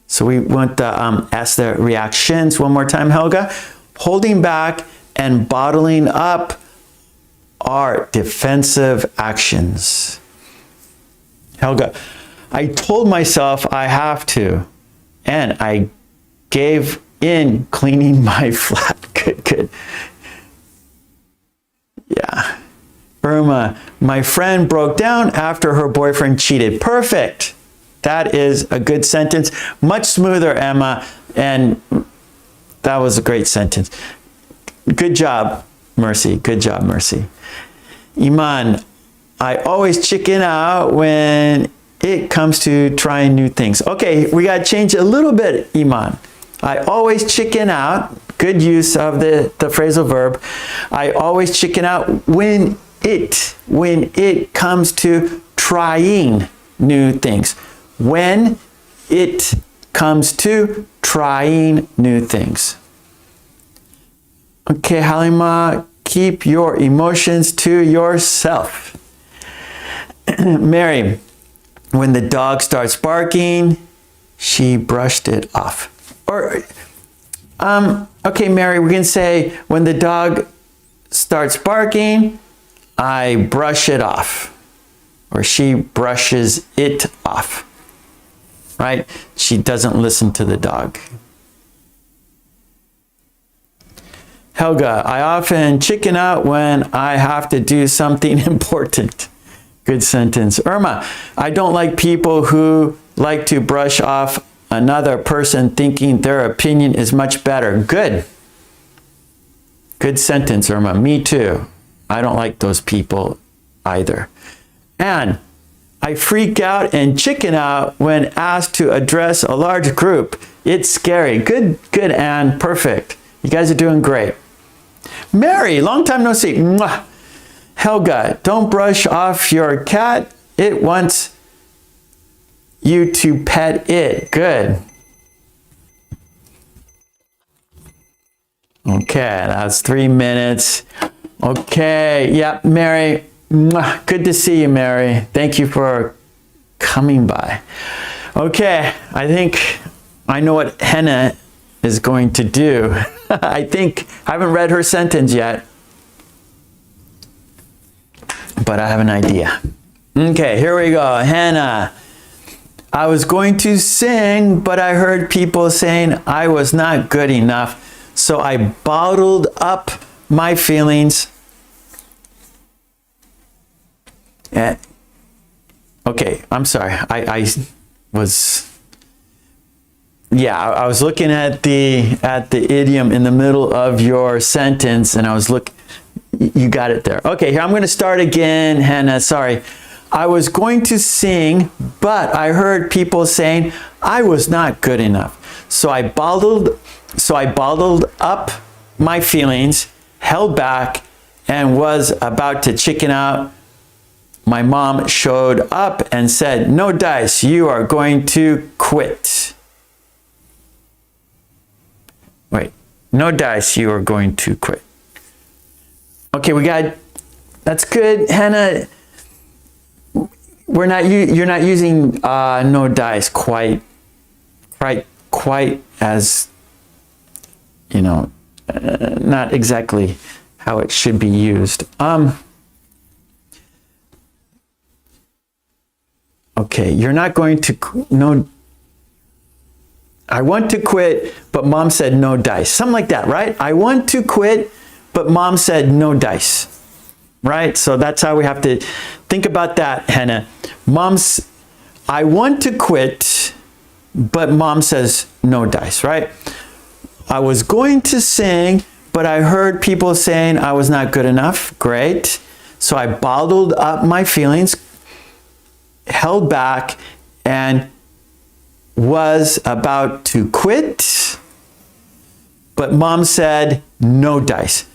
So we want to ask the reactions one more time, Helga. Holding back and bottling up are defensive actions. Helga, I told myself I have to, and I gave in cleaning my flat. Good. Yeah. Irma, my friend broke down after her boyfriend cheated. Perfect. That is a good sentence. Much smoother, Emma, and that was a great sentence. Good job, Mercy. Good job, Mercy. Iman, I always chicken out when it comes to trying new things. Okay, we got to change a little bit, Iman. I always chicken out. Good use of the phrasal verb. I always chicken out when it comes to trying new things. When it comes to trying new things. Okay, Halima, keep your emotions to yourself. Mary, when the dog starts barking, she brushed it off. Or, okay, Mary, we're going to say, when the dog starts barking, I brush it off. Or she brushes it off. Right? She doesn't listen to the dog. Helga, I often chicken out when I have to do something important. Good sentence. Irma, I don't like people who like to brush off another person thinking their opinion is much better. Good. Good sentence, Irma. Me too. I don't like those people either. And I freak out and chicken out when asked to address a large group. It's scary. Good, Anne. Perfect. You guys are doing great. Mary, long time no see. Mwah. Helga, don't brush off your cat. It wants you to pet it. Good. Okay, that's 3 minutes. Okay, yeah, Mary. Mwah. Good to see you, Mary. Thank you for coming by. Okay, I think I know what Henna is going to do. I haven't read her sentence yet, but I have an idea. Okay, here we go. Hannah, I was going to sing, but I heard people saying I was not good enough, so I bottled up my feelings. Okay, I'm sorry. I was looking at the idiom in the middle of your sentence, and I was you got it there. Okay, here I'm going to start again, Hannah. Sorry. I was going to sing, but I heard people saying I was not good enough. So I bottled up my feelings, held back, and was about to chicken out. My mom showed up and said, "No dice, you are going to quit." Wait, no dice, you are going to quit. Okay, that's good, Hannah. You're not using no dice quite as, not exactly how it should be used. Okay, you're not going to, no, I want to quit, but mom said no dice. Something like that, right? I want to quit, but mom said no dice, right? So that's how we have to think about that, Hannah. I want to quit, but mom says no dice, right? I was going to sing, but I heard people saying I was not good enough. Great. So I bottled up my feelings, held back, and was about to quit, but mom said no dice.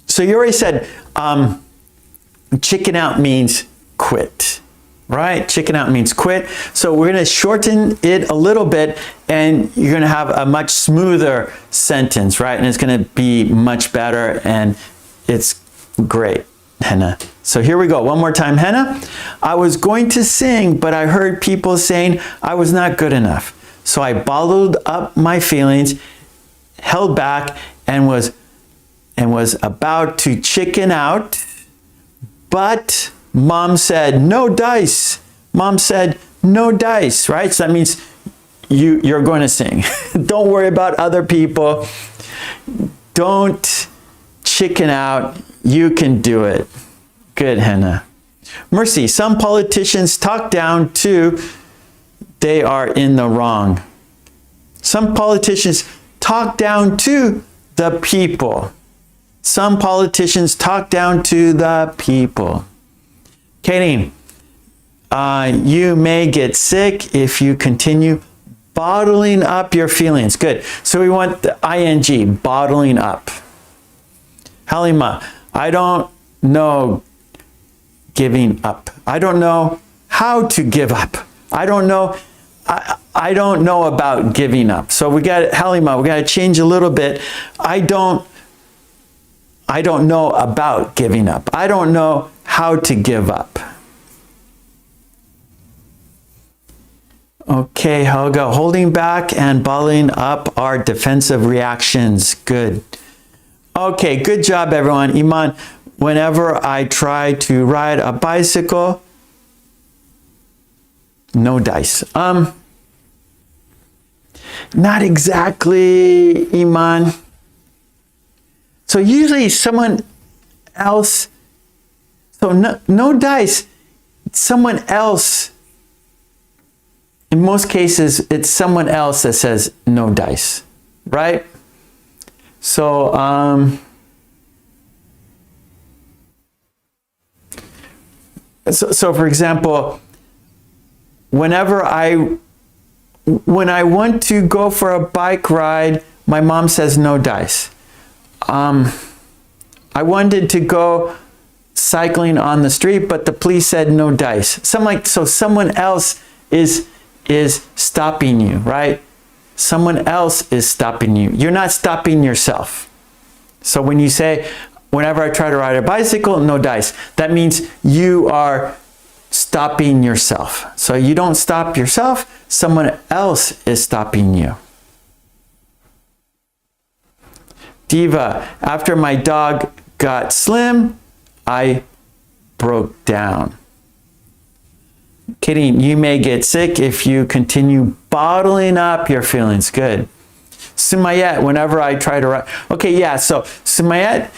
So you already said chicken out means quit, right? Chicken out means quit. So we're going to shorten it a little bit, and you're going to have a much smoother sentence, right? And it's going to be much better, and it's great, Hannah. So here we go. One more time, Hannah. I was going to sing, but I heard people saying I was not good enough. So I bottled up my feelings, held back, and was about to chicken out. But mom said, no dice. Mom said, no dice, right? So that means you're going to sing. Don't worry about other people. Don't chicken out. You can do it. Good, Hannah. Mercy, some politicians talk down to they are in the wrong. Some politicians talk down to the people. Some politicians talk down to the people. Katie, you may get sick if you continue bottling up your feelings. Good. So we want the ing, bottling up. Halima, I don't know giving up. I don't know how to give up. I don't know about giving up. So we got Halima, we got to change a little bit. I don't know about giving up. I don't know how to give up. Okay, Helga, holding back and bottling up are defensive reactions. Good. Okay, good job, everyone. Iman, whenever I try to ride a bicycle, no dice. Not exactly, Iman. So usually someone else, so no dice, someone else. In most cases, it's someone else that says no dice, right? So, so for example, when I want to go for a bike ride, my mom says no dice. I wanted to go cycling on the street, but the police said no dice. So someone else is stopping you, right? Someone else is stopping you. You're not stopping yourself. So when you say, whenever I try to ride a bicycle, no dice, that means you are stopping yourself. So you don't stop yourself, someone else is stopping you. Diva, after my dog got slim, I broke down. Kidding, you may get sick if you continue bottling up your feelings. Good. Sumayet, whenever I try to ride. Okay, yeah, so Sumayet,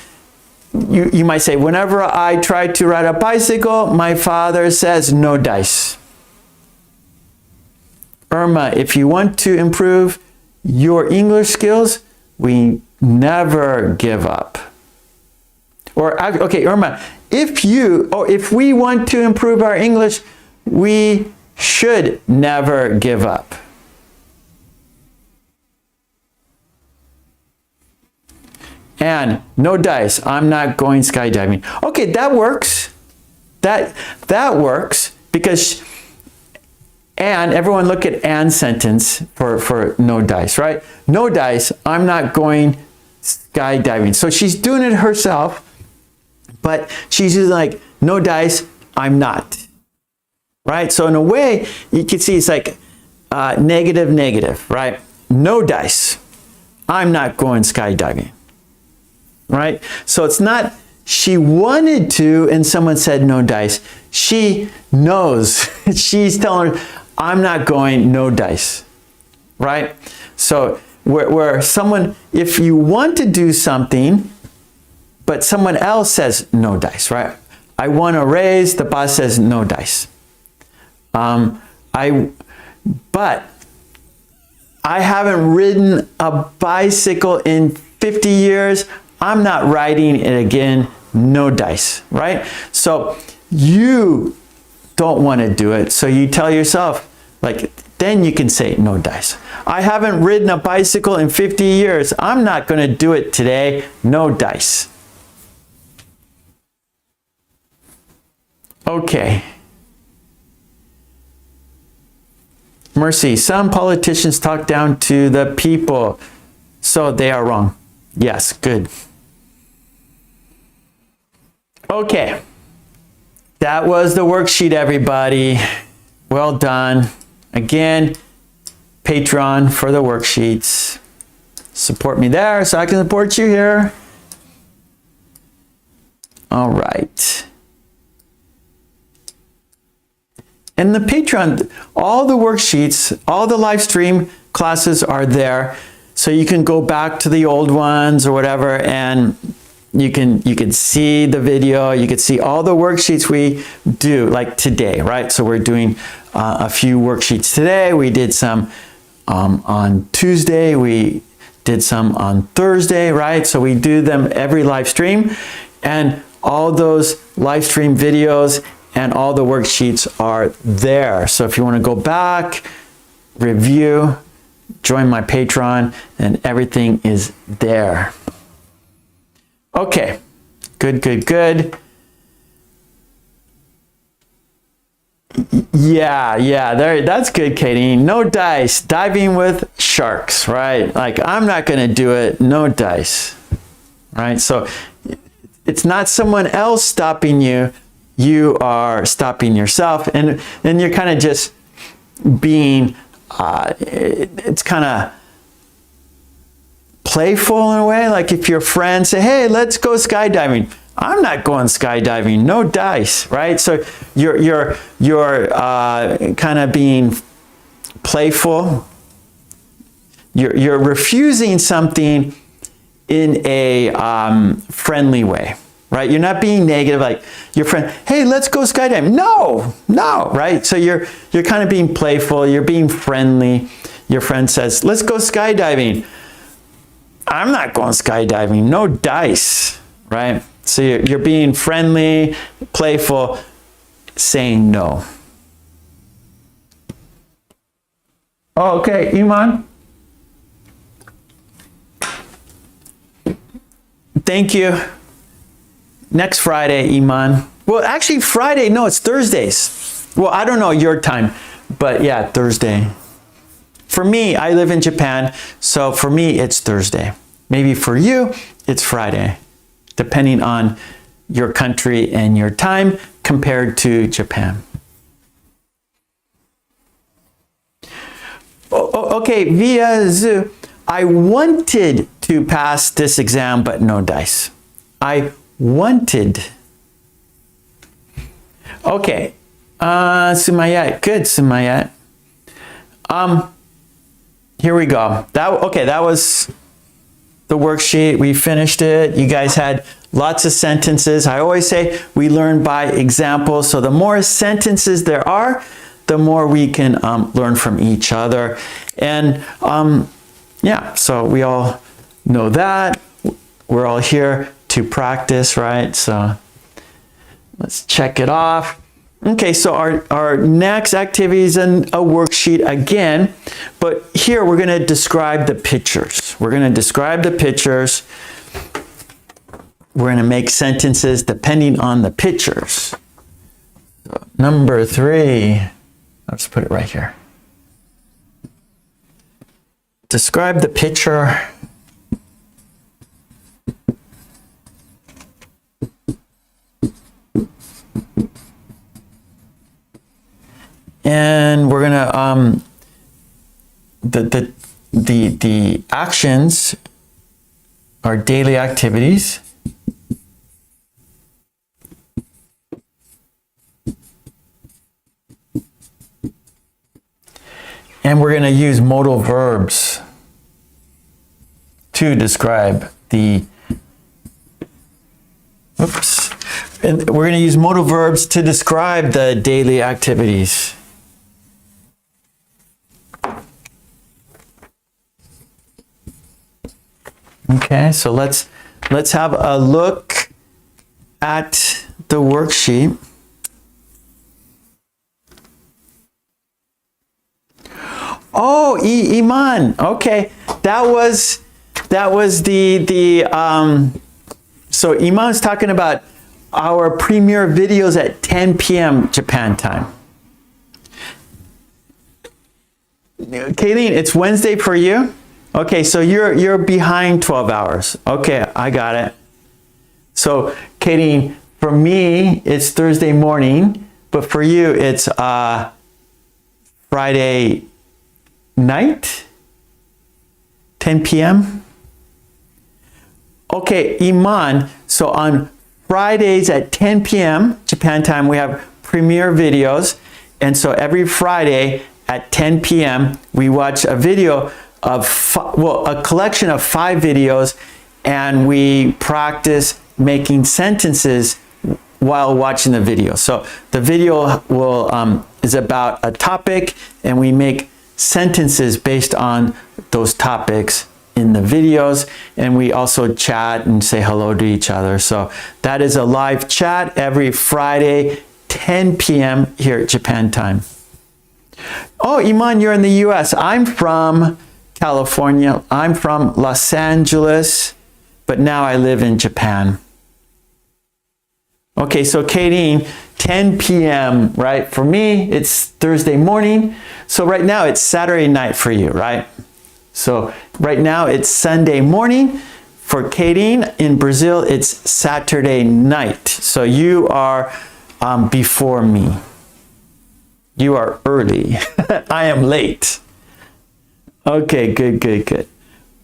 you might say, whenever I try to ride a bicycle, my father says no dice. Irma, if you want to improve your English skills, we never give up. Or, okay, Irma, if we want to improve our English, we should never give up. And no dice, I'm not going skydiving. Okay, that works. That works because, and everyone look at and sentence for no dice, right? No dice, I'm not going skydiving. So she's doing it herself, but she's just like, no dice, I'm not. Right? So in a way, you can see it's like negative, negative, right? No dice. I'm not going skydiving. Right? So it's not she wanted to and someone said no dice. She knows. She's telling her, I'm not going, no dice. right? So where someone, if you want to do something, but someone else says no dice, right? I want to raise, the boss says no dice. But I haven't ridden a bicycle in 50 years. I'm not riding it again, no dice, right? So you don't want to do it. So you tell yourself, like, then you can say no dice. I haven't ridden a bicycle in 50 years. I'm not going to do it today, no dice. Okay. Mercy, some politicians talk down to the people, so they are wrong. Yes, good. Okay. That was the worksheet, everybody. Well done. Again, Patreon for the worksheets. Support me there so I can support you here. All right. And the Patreon, all the worksheets, all the live stream classes are there. So you can go back to the old ones or whatever, and you can see the video, you can see all the worksheets we do, like today, right? So we're doing a few worksheets today. We did some on Tuesday, we did some on Thursday, right? So we do them every live stream, and all those live stream videos and all the worksheets are there. So if you want to go back, review, join my Patreon, and everything is there. Okay, good, good, good. Yeah, there, that's good, Katie. No dice, diving with sharks, right? Like, I'm not gonna do it, no dice, right? So it's not someone else stopping you, you are stopping yourself, and then you're kind of just being, it's kind of playful in a way. Like if your friends say, hey, let's go skydiving. I'm not going skydiving, no dice, right? So you're kind of being playful. You're refusing something in a friendly way, right? You're not being negative, like your friend, hey, let's go skydiving. No, right? So you're kind of being playful, you're being friendly. Your friend says, let's go skydiving. I'm not going skydiving, no dice, right? So you're being friendly, playful, saying no. Oh, okay, Iman. Thank you. Next Friday, Iman. Well, actually Friday, no, it's Thursdays. Well, I don't know your time, but yeah, Thursday. For me, I live in Japan, so for me, it's Thursday. Maybe for you, it's Friday, depending on your country and your time compared to Japan. Okay, via Zoo, I wanted to pass this exam, but no dice. I wanted. Okay, Sumayat, good, Sumayat. Here we go. That was the worksheet. We finished it. You guys had lots of sentences. I always say we learn by example. So the more sentences there are, the more we can learn from each other. And yeah, so we all know that. We're all here to practice, right? So let's check it off. Okay, so our next activity is a worksheet again, but here we're going to describe the pictures. We're going to describe the pictures. We're going to make sentences depending on the pictures. So, number 3, let's put it right here. Describe the picture. And we're gonna the actions are daily activities. And we're going to use modal verbs to describe the, and we're going to use modal verbs to describe the daily activities. Okay, so let's have a look at the worksheet. Oh, Iman. Okay, that was so Iman's talking about our premiere videos at 10 p.m. Japan time. Kayleen, it's Wednesday for you? Okay, so you're behind 12 hours. Okay, I got it. So, Kayleen, for me, it's Thursday morning, but for you, it's Friday night, 10 p.m. Okay, Iman, so on Fridays at 10 p.m. Japan time, we have premiere videos. And so every Friday at 10 p.m., we watch a video of, a collection of 5 videos, and we practice making sentences while watching the video. So the video is about a topic, and we make sentences based on those topics in the videos, and we also chat and say hello to each other. So that is a live chat every Friday, 10 p.m. here at Japan time. Oh, Iman, you're in the US. I'm from California. I'm from Los Angeles, but now I live in Japan. Okay, so Kadeen, 10 p.m., right? For me, it's Thursday morning. So right now it's Saturday night for you, right? So right now it's Sunday morning. For Kadeen in Brazil, it's Saturday night. So you are before me. You are early. I am late. Okay, good, good, good.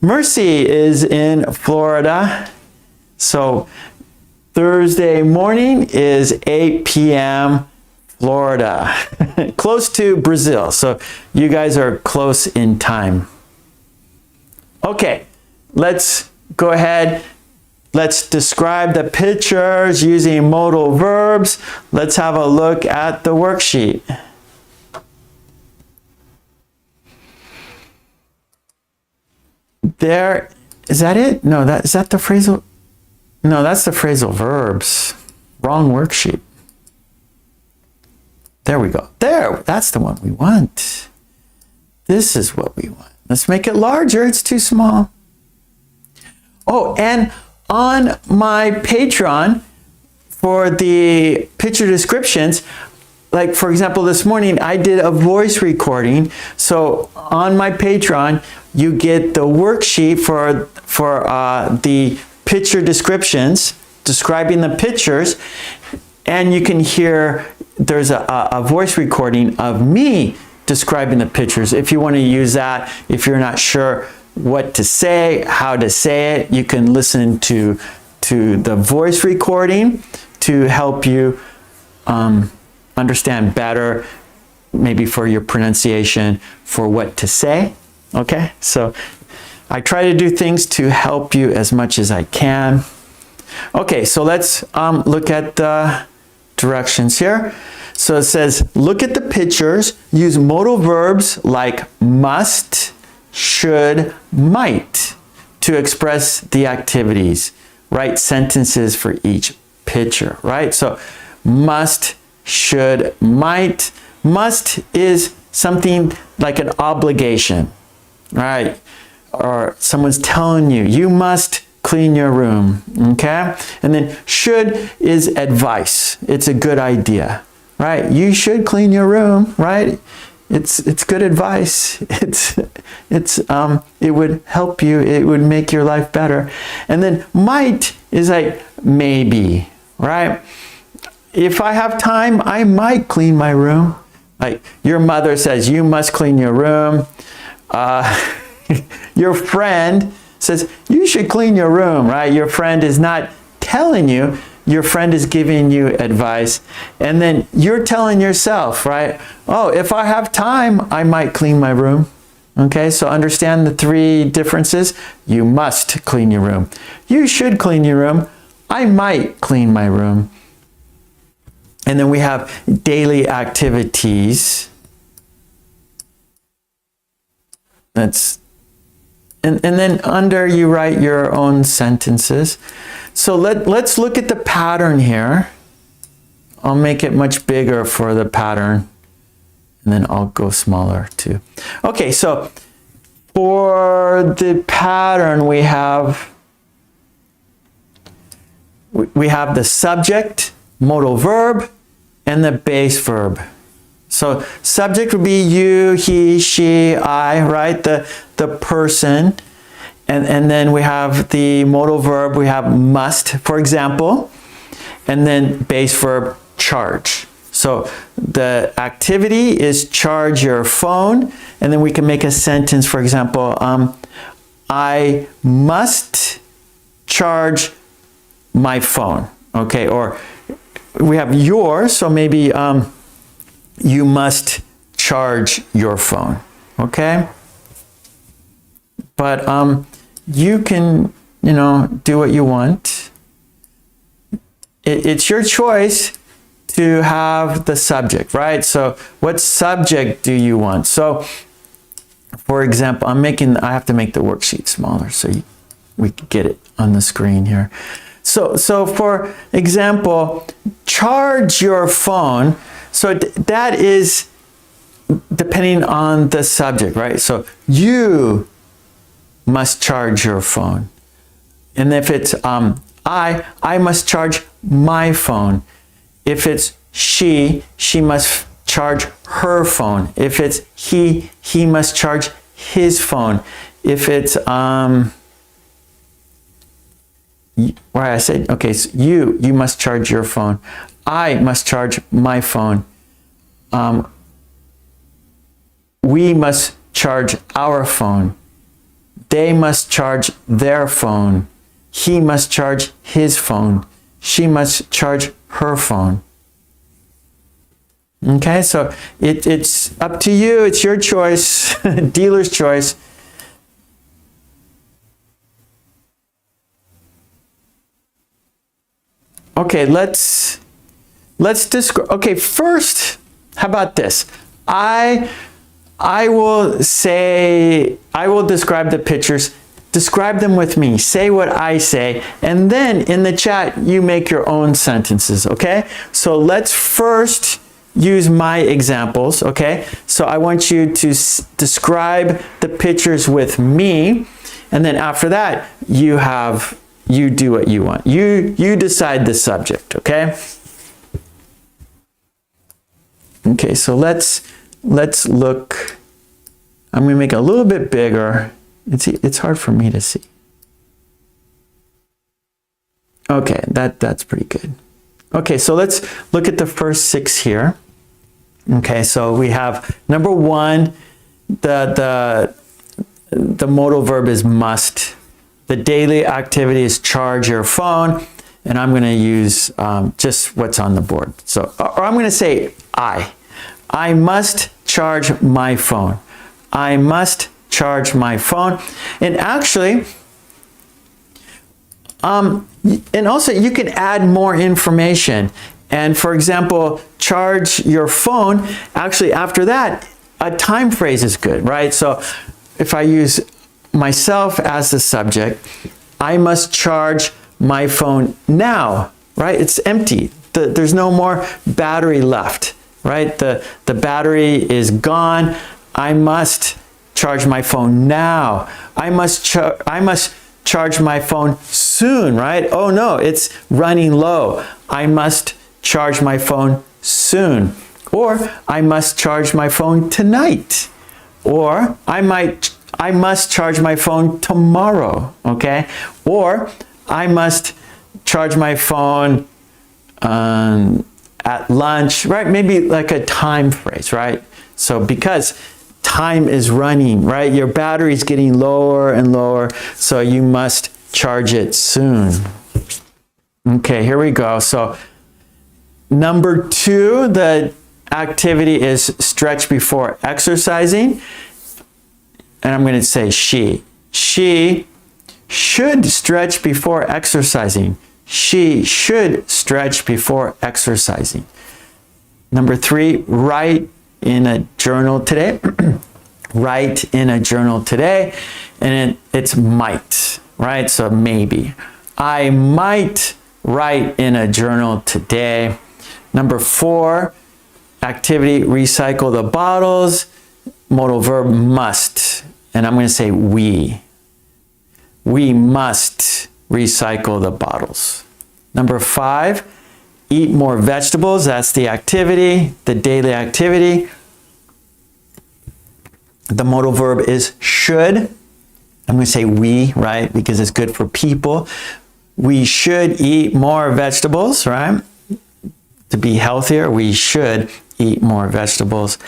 Mercy is in Florida. So Thursday morning is 8 p.m. Florida, close to Brazil. So you guys are close in time. Okay, let's go ahead. Let's describe the pictures using modal verbs. Let's have a look at the worksheet. There, is that it? No, is that the phrasal? No, that's the phrasal verbs. Wrong worksheet. There we go. There, that's the one we want. This is what we want. Let's make it larger. It's too small. Oh, and on my Patreon, for the picture descriptions, like for example, this morning I did a voice recording. So on my Patreon, you get the worksheet for the picture descriptions, describing the pictures, and you can hear there's a voice recording of me describing the pictures. If you want to use that, if you're not sure what to say, how to say it, you can listen to the voice recording to help you understand better, maybe for your pronunciation, for what to say. Okay, so I try to do things to help you as much as I can. Okay, so let's look at the directions here. So it says, look at the pictures, use modal verbs like must, should, might to express the activities. Write sentences for each picture, right? So must, should, might. Must is something like an obligation, right? Or someone's telling you, you must clean your room, okay? And then should is advice. It's a good idea, right? You should clean your room, right? It's good advice. It would help you. It would make your life better. And then might is like maybe, right? If I have time, I might clean my room. Like your mother says, you must clean your room. Your friend says, you should clean your room, right? Your friend is not telling you, your friend is giving you advice. And then you're telling yourself, right? Oh, if I have time, I might clean my room. Okay, so understand the three differences. You must clean your room. You should clean your room. I might clean my room. And then we have daily activities. And then under you write your own sentences. So let's look at the pattern here. I'll make it much bigger for the pattern. And then I'll go smaller too. Okay, so for the pattern we have the subject, modal verb, and the base verb. So subject would be you, he, she, I, right? The person. And then we have the modal verb, we have must, for example. And then base verb, charge. So the activity is charge your phone, and then we can make a sentence, for example, I must charge my phone, okay? Or we have your, so maybe you must charge your phone, okay? But you can, do what you want. It's your choice to have the subject, right? So what subject do you want? So for example, I have to make the worksheet smaller so we can get it on the screen here. So for example, charge your phone. So that is depending on the subject, right? So you must charge your phone. And if it's I must charge my phone. If it's she must charge her phone. If it's he must charge his phone. If it's I said, okay, so you must charge your phone. I must charge my phone. We must charge our phone. They must charge their phone. He must charge his phone. She must charge her phone. Okay, so it's up to you. It's your choice, dealer's choice. Okay, let's describe. Okay, first, how about this? I will describe the pictures. Describe them with me. Say what I say. And then in the chat, you make your own sentences, okay? So let's first use my examples, okay? So I want you to describe the pictures with me. And then after that, you do what you want. You decide the subject, okay? Okay, so let's look. I'm going to make it a little bit bigger. It's hard for me to see. Okay, that's pretty good. Okay, so let's look at the first 6 here. Okay, so we have number 1, the modal verb is must. The daily activity is charge your phone, and I'm going to use just what's on the board. So, or I'm going to say I must charge my phone. I must charge my phone. And actually, and also you can add more information. And for example, charge your phone, actually after that, a time phrase is good, right? So if I use myself as the subject, I must charge my phone now, right? It's empty. There's no more battery left, right? The battery is gone. I must charge my phone now. I must charge my phone soon, right? Oh no, it's running low. I must charge my phone soon. Or I must charge my phone tonight. Or I must charge my phone tomorrow, okay? Or I must charge my phone at lunch, right? Maybe like a time phrase, right? So because time is running, right? Your battery is getting lower and lower, so you must charge it soon. Okay, here we go. So number 2, the activity is stretch before exercising. And I'm going to say she. She should stretch before exercising. She should stretch before exercising. Number 3, write in a journal today. Write in a journal today. And it's might, right? So maybe. I might write in a journal today. Number 4, activity, recycle the bottles. Modal verb must. And I'm going to say we. We must recycle the bottles. Number 5, eat more vegetables. That's the activity, the daily activity. The modal verb is should. I'm going to say we, right? Because it's good for people. We should eat more vegetables, right? To be healthier, we should eat more vegetables.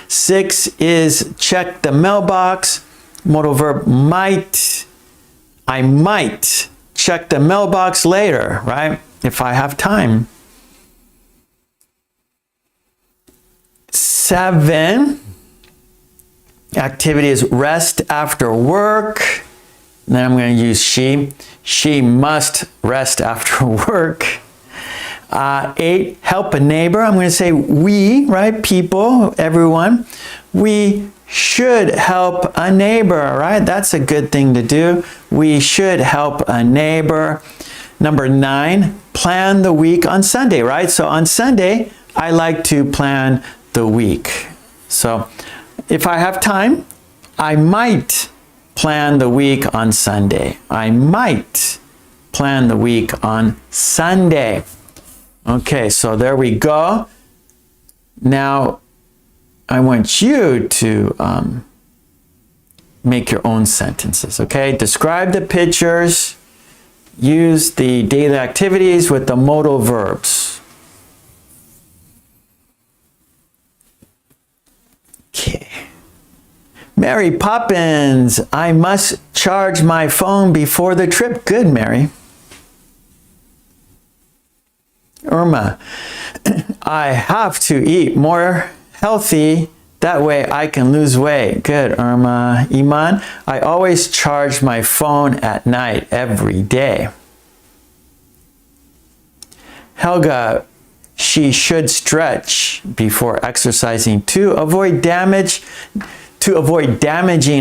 6 is check the mailbox. Modal verb might. I might check the mailbox later, right? If I have time. 7, activity is rest after work. Then I'm going to use she. She must rest after work. 8, help a neighbor. I'm going to say we, right? People, everyone. We should help a neighbor, right? That's a good thing to do. We should help a neighbor. Number 9, plan the week on Sunday, right? So on Sunday, I like to plan the week. So if I have time, I might plan the week on Sunday. I might plan the week on Sunday. Okay, so there we go. Now, I want you to make your own sentences, okay? Describe the pictures. Use the daily activities with the modal verbs. Okay. Mary Poppins, I must charge my phone before the trip. Good, Mary. Irma, I have to eat more healthy. That way I can lose weight. Good, Irma. Iman, I always charge my phone at night every day. Helga, she should stretch before exercising to avoid damaging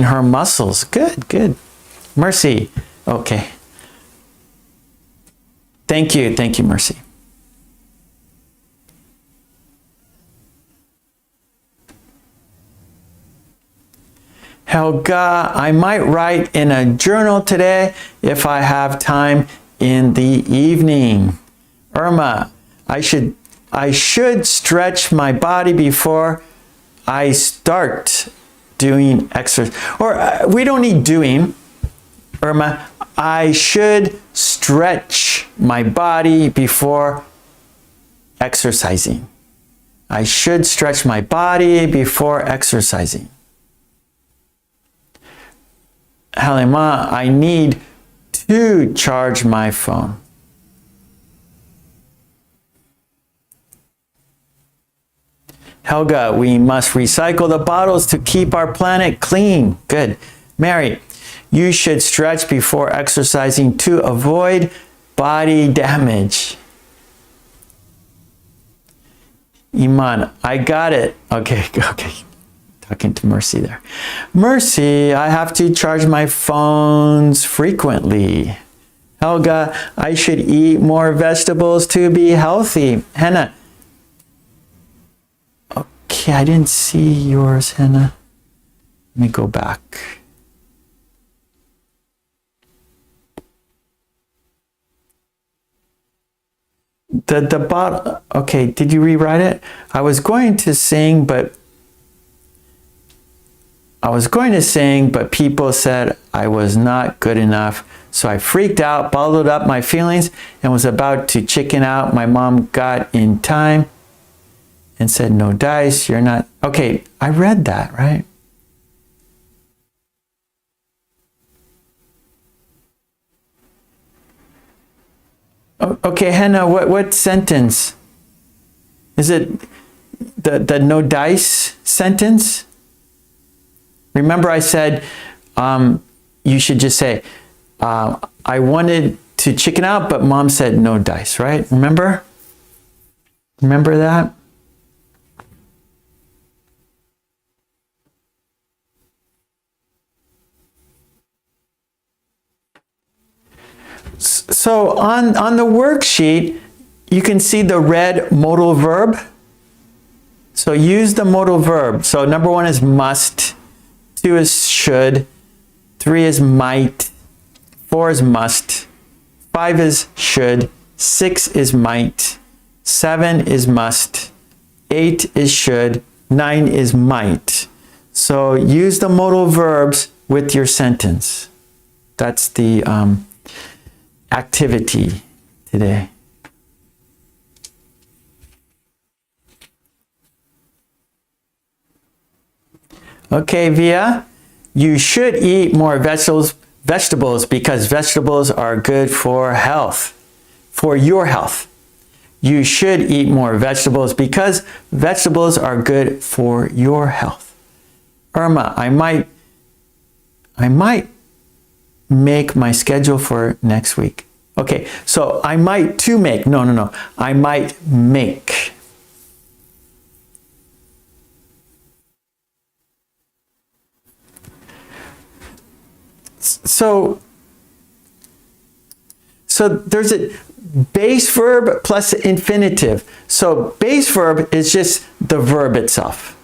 her muscles. Good, good. Mercy, okay. Thank you, Mercy. Helga, I might write in a journal today if I have time in the evening. Irma, I should stretch my body before I start doing exercise. Or we don't need doing. Irma, I should stretch my body before exercising. I should stretch my body before exercising. Halima, I need to charge my phone. Helga, we must recycle the bottles to keep our planet clean. Good. Mary, you should stretch before exercising to avoid body damage. Iman, I got it. Okay. Talking to Mercy there. Mercy, I have to charge my phones frequently. Helga, I should eat more vegetables to be healthy. Hannah. Okay, I didn't see yours, Hannah. Let me go back. The bottom, okay, did you rewrite it? I was going to sing, but people said I was not good enough. So I freaked out, bottled up my feelings, and was about to chicken out. My mom got in time and said, no dice, you're not. Okay, I read that, right? Okay, Hannah, what sentence? Is it, the no dice sentence? Remember I said you should just say, I wanted to chicken out, but mom said no dice, right? Remember? Remember that? So on the worksheet, you can see the red modal verb. So use the modal verb. So number 1 is must, 2 is should, 3 is might, 4 is must, 5 is should, 6 is might, 7 is must, 8 is should, 9 is might. So use the modal verbs with your sentence. That's the activity today. Okay, Via, you should eat more vegetables because vegetables are good for health, for your health. You should eat more vegetables because vegetables are good for your health. Irma, I might make my schedule for next week. Okay, so I might to make. No. I might make. So there's a base verb plus infinitive. So base verb is just the verb itself.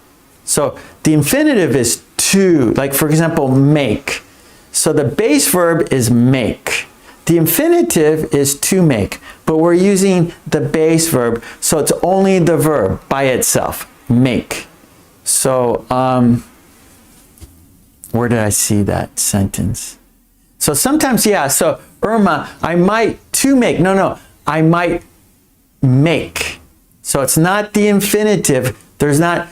So the infinitive is to, like for example, make. So the base verb is make. The infinitive is to make, but we're using the base verb, so it's only the verb by itself, make. So where did I see that sentence? So sometimes, yeah, so Irma, I might to make. No, I might make. So it's not the infinitive. There's not,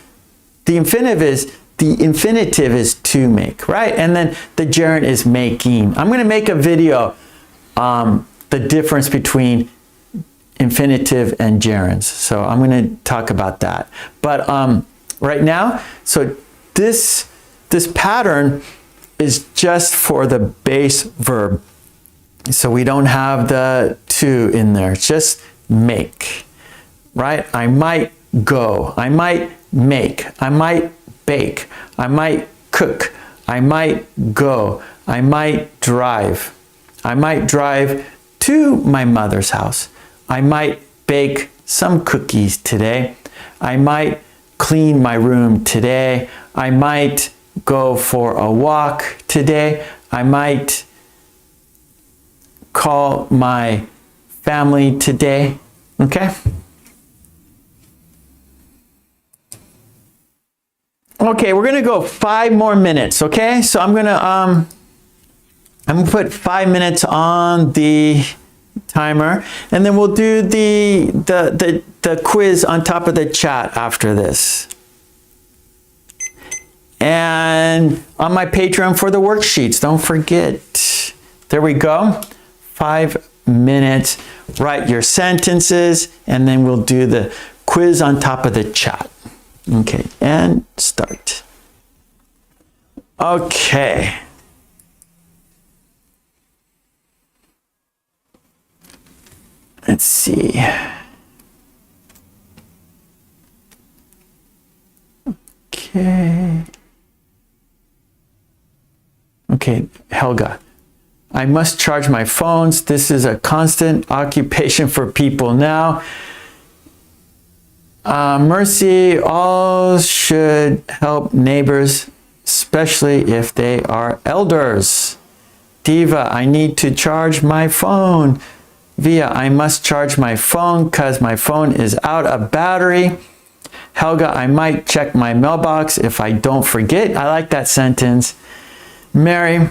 the infinitive is to make, right? And then the gerund is making. I'm going to make a video, the difference between infinitive and gerunds. So I'm going to talk about that. But right now, so this pattern is just for the base verb. So we don't have the to in there. It's just make, right? I might go. I might make. I might bake. I might cook. I might go. I might drive. I might drive to my mother's house. I might bake some cookies today. I might clean my room today. I might go for a walk today. I might call my family today. Okay? Okay, we're gonna go 5 more minutes, okay? So I'm gonna put 5 minutes on the timer, and then we'll do the quiz on top of the chat after this. And on my Patreon for the worksheets, don't forget. There we go. 5 minutes. Write your sentences, and then we'll do the quiz on top of the chat. Okay, and start. Okay. Let's see. Okay. Okay, Helga. I must charge my phones. This is a constant occupation for people now. Mercy, all should help neighbors, especially if they are elders. Diva, I need to charge my phone. Via, I must charge my phone because my phone is out of battery. Helga, I might check my mailbox if I don't forget. I like that sentence. Mary,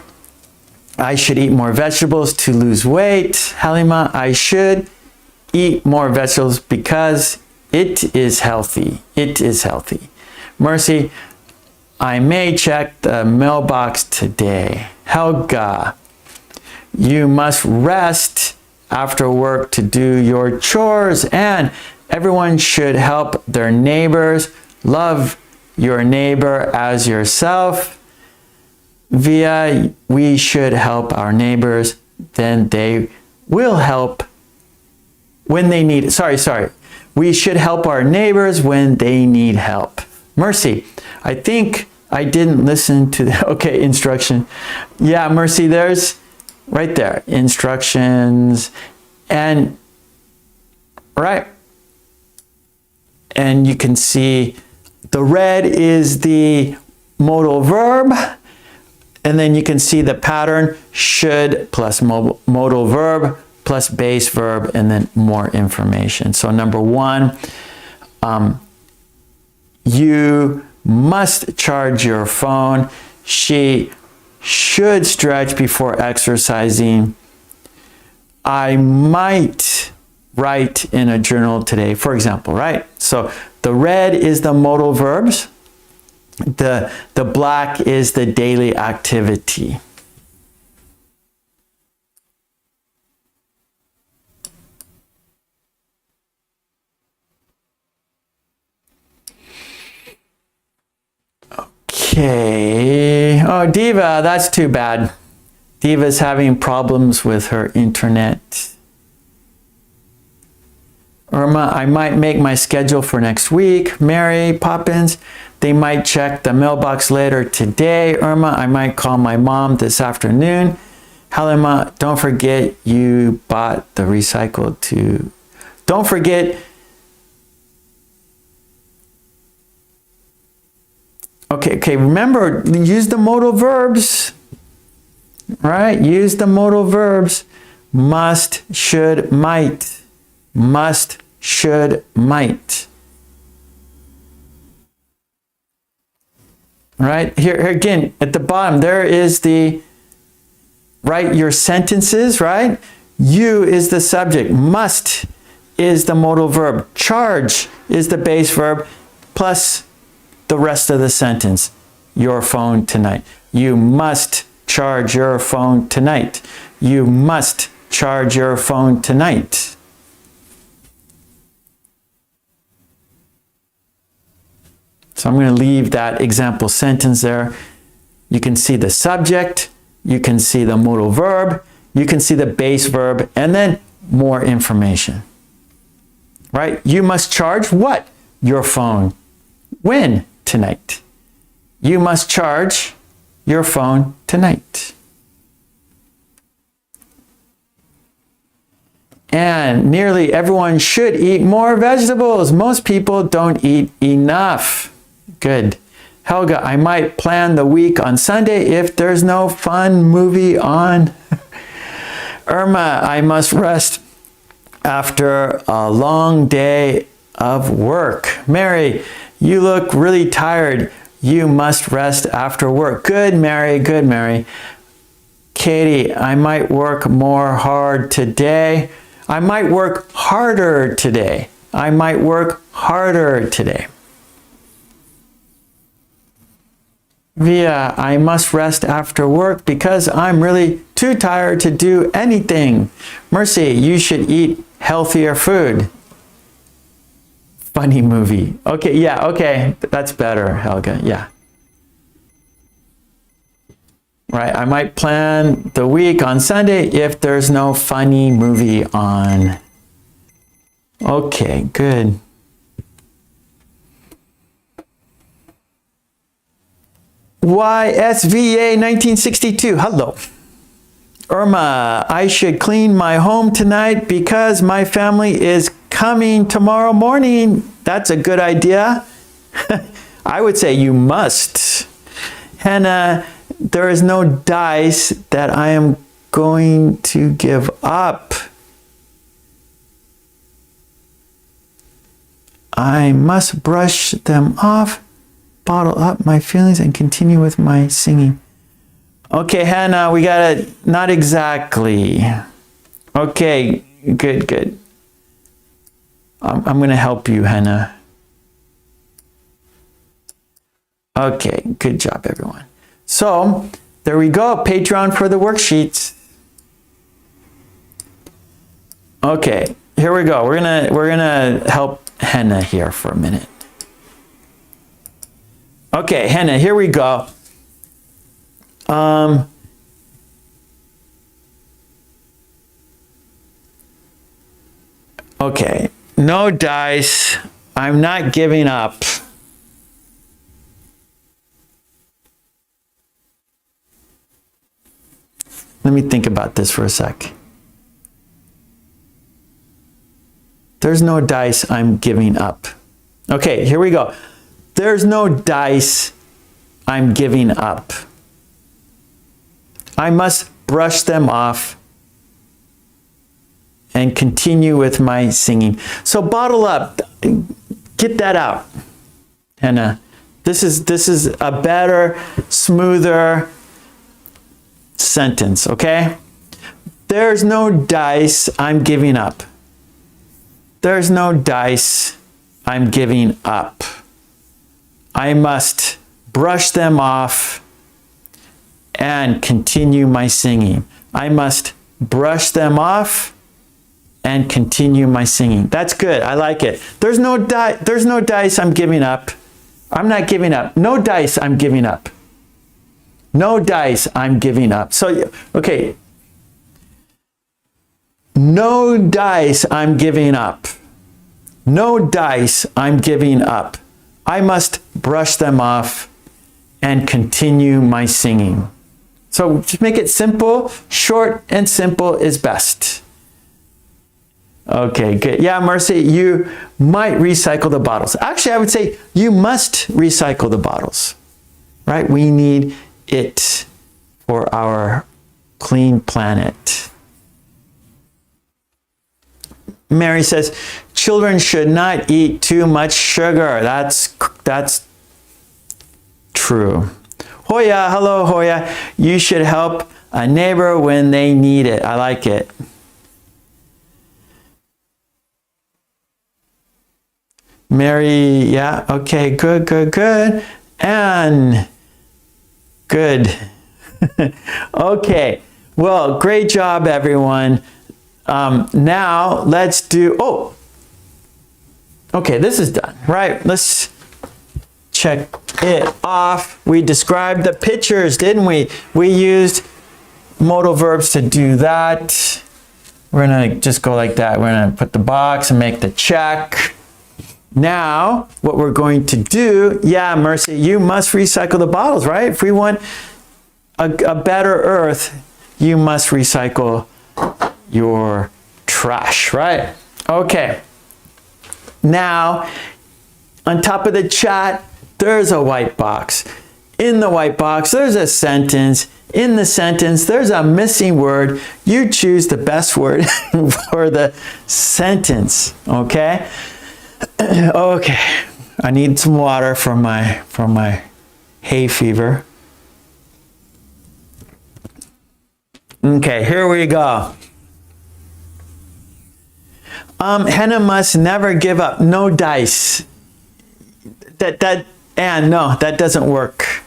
I should eat more vegetables to lose weight. Halima, I should eat more vegetables because it is healthy. It is healthy. Mercy, I may check the mailbox today. Helga, you must rest after work to do your chores, and everyone should help their neighbors. love your neighbor as yourself. Via, we should help our neighbors, then they will help when they need it. Sorry. We should help our neighbors when they need help. Mercy, I think I didn't listen to the, okay, instruction. Yeah, Mercy, there's right there, instructions, and right. And you can see the red is the modal verb, and then you can see the pattern, should plus modal verb plus base verb, and then more information. So number one, you must charge your phone. She should stretch before exercising. I might write in a journal today, for example, right? So the red is the modal verbs. The black is the daily activity. Okay. Oh, Diva, that's too bad. Diva's having problems with her internet. Irma, I might make my schedule for next week. Mary Poppins, they might check the mailbox later today. Irma, I might call my mom this afternoon. Halima, don't forget you bought the recycled too. Don't forget. Okay, remember, use the modal verbs, right? Use the modal verbs. Must, should, might. Must, should, might. Right? Here again, at the bottom, there is the, write your sentences, right? You is the subject. Must is the modal verb. Charge is the base verb, plus the rest of the sentence. Your phone tonight. You must charge your phone tonight. You must charge your phone tonight. So I'm going to leave that example sentence there. You can see the subject, you can see the modal verb, you can see the base verb, and then more information. Right? You must charge what? Your phone. When? Tonight. You must charge your phone tonight. And nearly everyone should eat more vegetables. Most people don't eat enough. Good. Helga, I might plan the week on Sunday if there's no fun movie on. Irma, I must rest after a long day of work. Mary, you look really tired. You must rest after work. Good, Mary. Good, Mary. Katie, I might work more hard today. I might work harder today. I might work harder today. Via, I must rest after work because I'm really too tired to do anything. Mercy, you should eat healthier food. Funny movie. Okay, yeah, okay. That's better, Helga, yeah. Right, I might plan the week on Sunday if there's no funny movie on. Okay, good. YSVA 1962, hello. Irma, I should clean my home tonight because my family is coming tomorrow morning. That's a good idea. I would say you must. Hannah, there is no dice that I am going to give up. I must brush them off, bottle up my feelings, and continue with my singing. Okay, Hannah, we got it. Not exactly. Okay, good. I'm going to help you, Hannah. Okay, good job, everyone. So, there we go. Patreon for the worksheets. Okay, here we go. We're gonna help Hannah here for a minute. Okay, Hannah, here we go. Okay, no dice. I'm not giving up. Let me think about this for a sec. There's no dice I'm giving up. Okay, here we go. There's no dice I'm giving up. I must brush them off and continue with my singing. So bottle up. Get that out. And this is a better, smoother sentence, okay? There's no dice I'm giving up. There's no dice I'm giving up. I must brush them off and continue my singing. I must brush them off and continue my singing. That's good. I like it. There's no dice I'm giving up. I'm not giving up. No dice I'm giving up. No dice I'm giving up. So, okay. No dice I'm giving up. No dice I'm giving up. I must brush them off and continue my singing. So just make it simple. Short and simple is best. Okay, good. Yeah, Mercy, you might recycle the bottles. Actually, I would say you must recycle the bottles, right? We need it for our clean planet. Mary says, children should not eat too much sugar. That's true. Hoya, hello, Hoya. You should help a neighbor when they need it. I like it. Mary, yeah, okay, good, good, good. And good. Okay, well, great job, everyone. Now let's do, okay, this is done, right? Let's check it off. We described the pictures, didn't we? We used modal verbs to do that. We're gonna just go like that. We're gonna put the box and make the check. Now, what we're going to do, yeah, Mercy, you must recycle the bottles, right? If we want a better earth, you must recycle your trash, right? Okay. Now, on top of the chat, there's a white box. In the white box, there's a sentence. In the sentence, there's a missing word. You choose the best word for the sentence, okay? Okay, I need some water for my hay fever. Okay, here we go. Hannah must never give up. No dice. No, that doesn't work.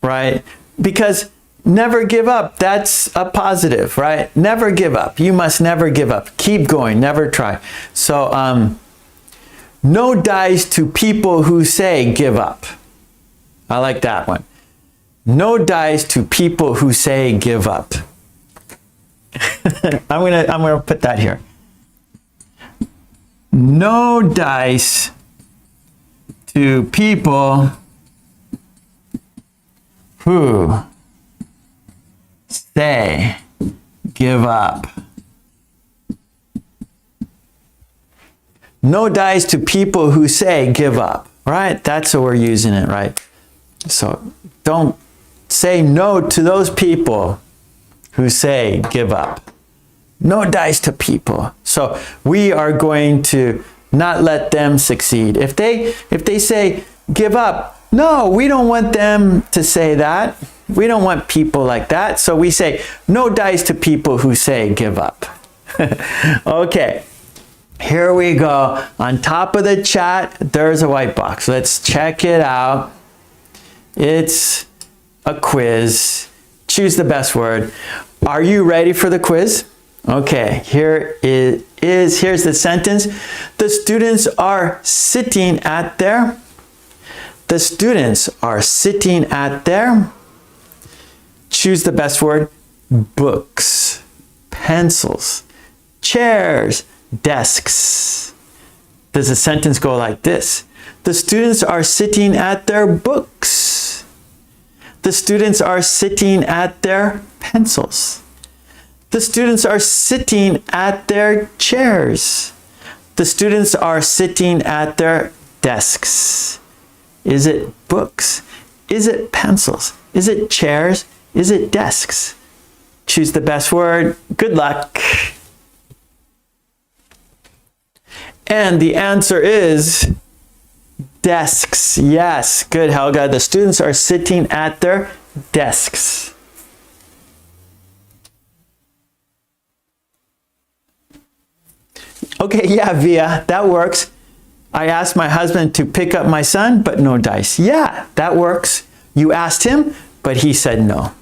Right? Because never give up, that's a positive, right? Never give up. You must never give up. Keep going, never try. So, no dice to people who say give up. I like that one. No dice to people who say give up. I'm gonna put that here. No dice to people who say give up. No dice to people who say give up, right? That's how we're using it, right? So don't say no to those people who say give up. No dice to people. So we are going to not let them succeed. If they say give up, no, we don't want them to say that. We don't want people like that. So we say no dice to people who say give up. Okay. Here we go. On top of the chat, there's a white box. Let's check it out. It's a quiz. Choose the best word. Are you ready for the quiz? Okay, here's the sentence. The students are sitting at their The students are sitting at their, choose the best word, books, pencils, chairs, desks. Does the sentence go like this? The students are sitting at their books. The students are sitting at their pencils. The students are sitting at their chairs. The students are sitting at their desks. Is it books? Is it pencils? Is it chairs? Is it desks? Choose the best word. Good luck. And the answer is desks. Yes, good, Helga. The students are sitting at their desks. Okay, yeah, Via, that works. I asked my husband to pick up my son, but no dice. Yeah, that works. You asked him, but he said no.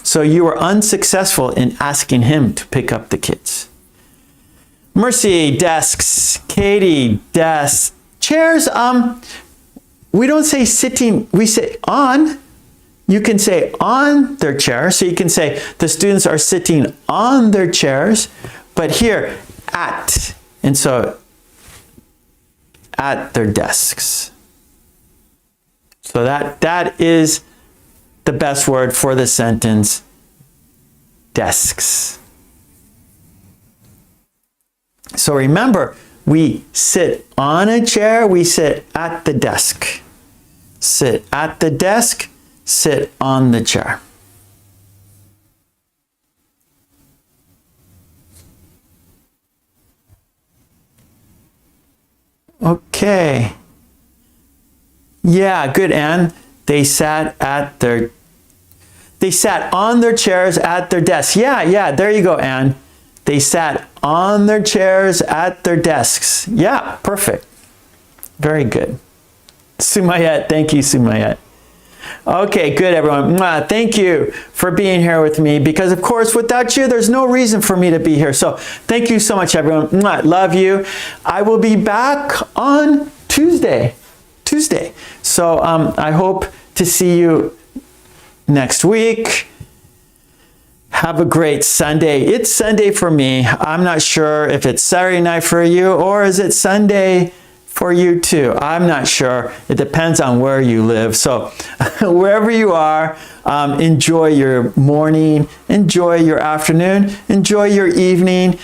So you were unsuccessful in asking him to pick up the kids. Mercy, desks. Katie, desks. Chairs, we don't say sitting, we say on. You can say on their chair. So you can say the students are sitting on their chairs, but here, at. And so, at their desks. So that is the best word for the sentence, desks. So remember, we sit on a chair, we sit at the desk. Sit at the desk, sit on the chair. Okay. Yeah, good, Anne. They sat on their chairs at their desks. Yeah, there you go, Anne. They sat on their chairs at their desks. Yeah, perfect. Very good. Sumayet, thank you, Sumayet. Okay, good, everyone. Thank you for being here with me, because, of course, without you, there's no reason for me to be here. So thank you so much, everyone. Love you. I will be back on Tuesday. So I hope to see you next week. Have a great Sunday. It's Sunday for me. I'm not sure if it's Saturday night for you, or is it Sunday for you too. I'm not sure. It depends on where you live. So wherever you are, enjoy your morning, enjoy your afternoon, enjoy your evening,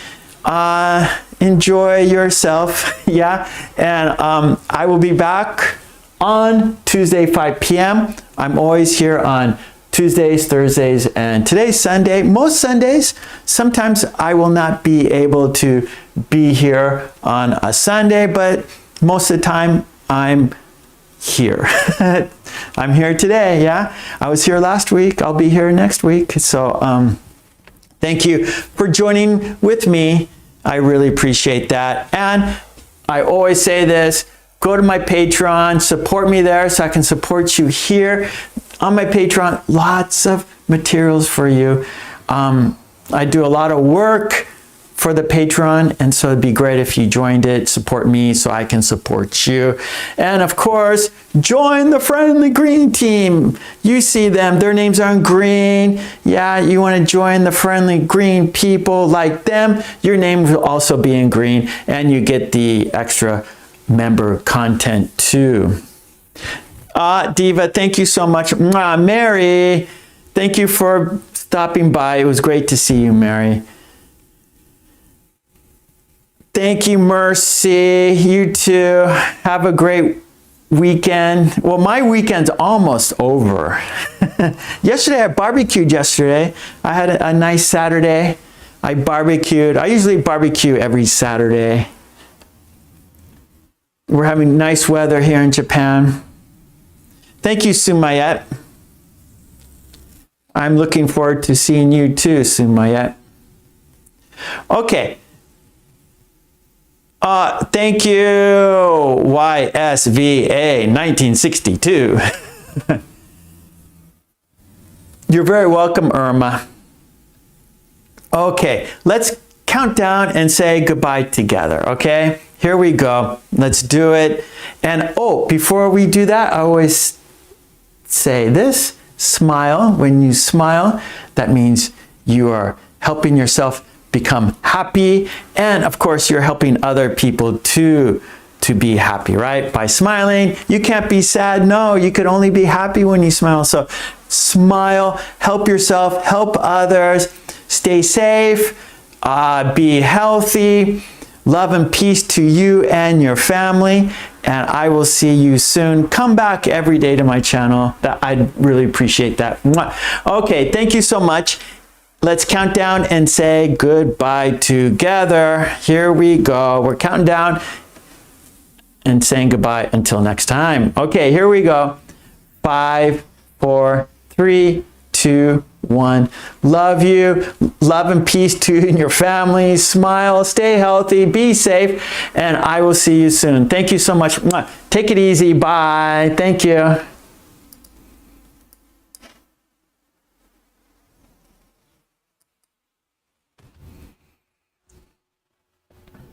enjoy yourself. Yeah. And I will be back on Tuesday, 5 p.m. I'm always here on Tuesdays, Thursdays, and today's Sunday. Most Sundays, sometimes I will not be able to be here on a Sunday, but most of the time I'm here. I'm here today, yeah? I was here last week. I'll be here next week. So thank you for joining with me. I really appreciate that. And I always say this, go to my Patreon, support me there so I can support you here. On my Patreon, lots of materials for you. I do a lot of work for the Patreon, and so it'd be great if you joined it, support me so I can support you. And of course, join the Friendly Green team. You see them, their names are in green. Yeah, you want to join the Friendly Green people like them, your name will also be in green, and you get the extra member content too. Diva, thank you so much. Mary, thank you for stopping by. It was great to see you, Mary. Thank you, Mercy. You too. Have a great weekend. Well, my weekend's almost over. Yesterday, I barbecued yesterday. I had a nice Saturday. I barbecued. I usually barbecue every Saturday. We're having nice weather here in Japan. Thank you, Sumayet. I'm looking forward to seeing you too, Sumayet. Okay. Thank you, YSVA 1962. You're very welcome, Irma. Okay, let's count down and say goodbye together, okay? Here we go. Let's do it. And oh, before we do that, I always say this, smile. When you smile, that means you are helping yourself become happy. And of course, you're helping other people too to be happy, right? By smiling, you can't be sad. No, you could only be happy when you smile. So smile, help yourself, help others, stay safe, be healthy. Love and peace to you and your family. And I will see you soon. Come back every day to my channel. I'd really appreciate that. Okay, thank you so much. Let's count down and say goodbye together. Here we go. We're counting down and saying goodbye until next time. Okay, here we go. 5, 4, 3, 2, 1. Love you. Love and peace to you and your family. Smile, stay healthy, be safe, and I will see you soon. Thank you so much. Take it easy. Bye. Thank you.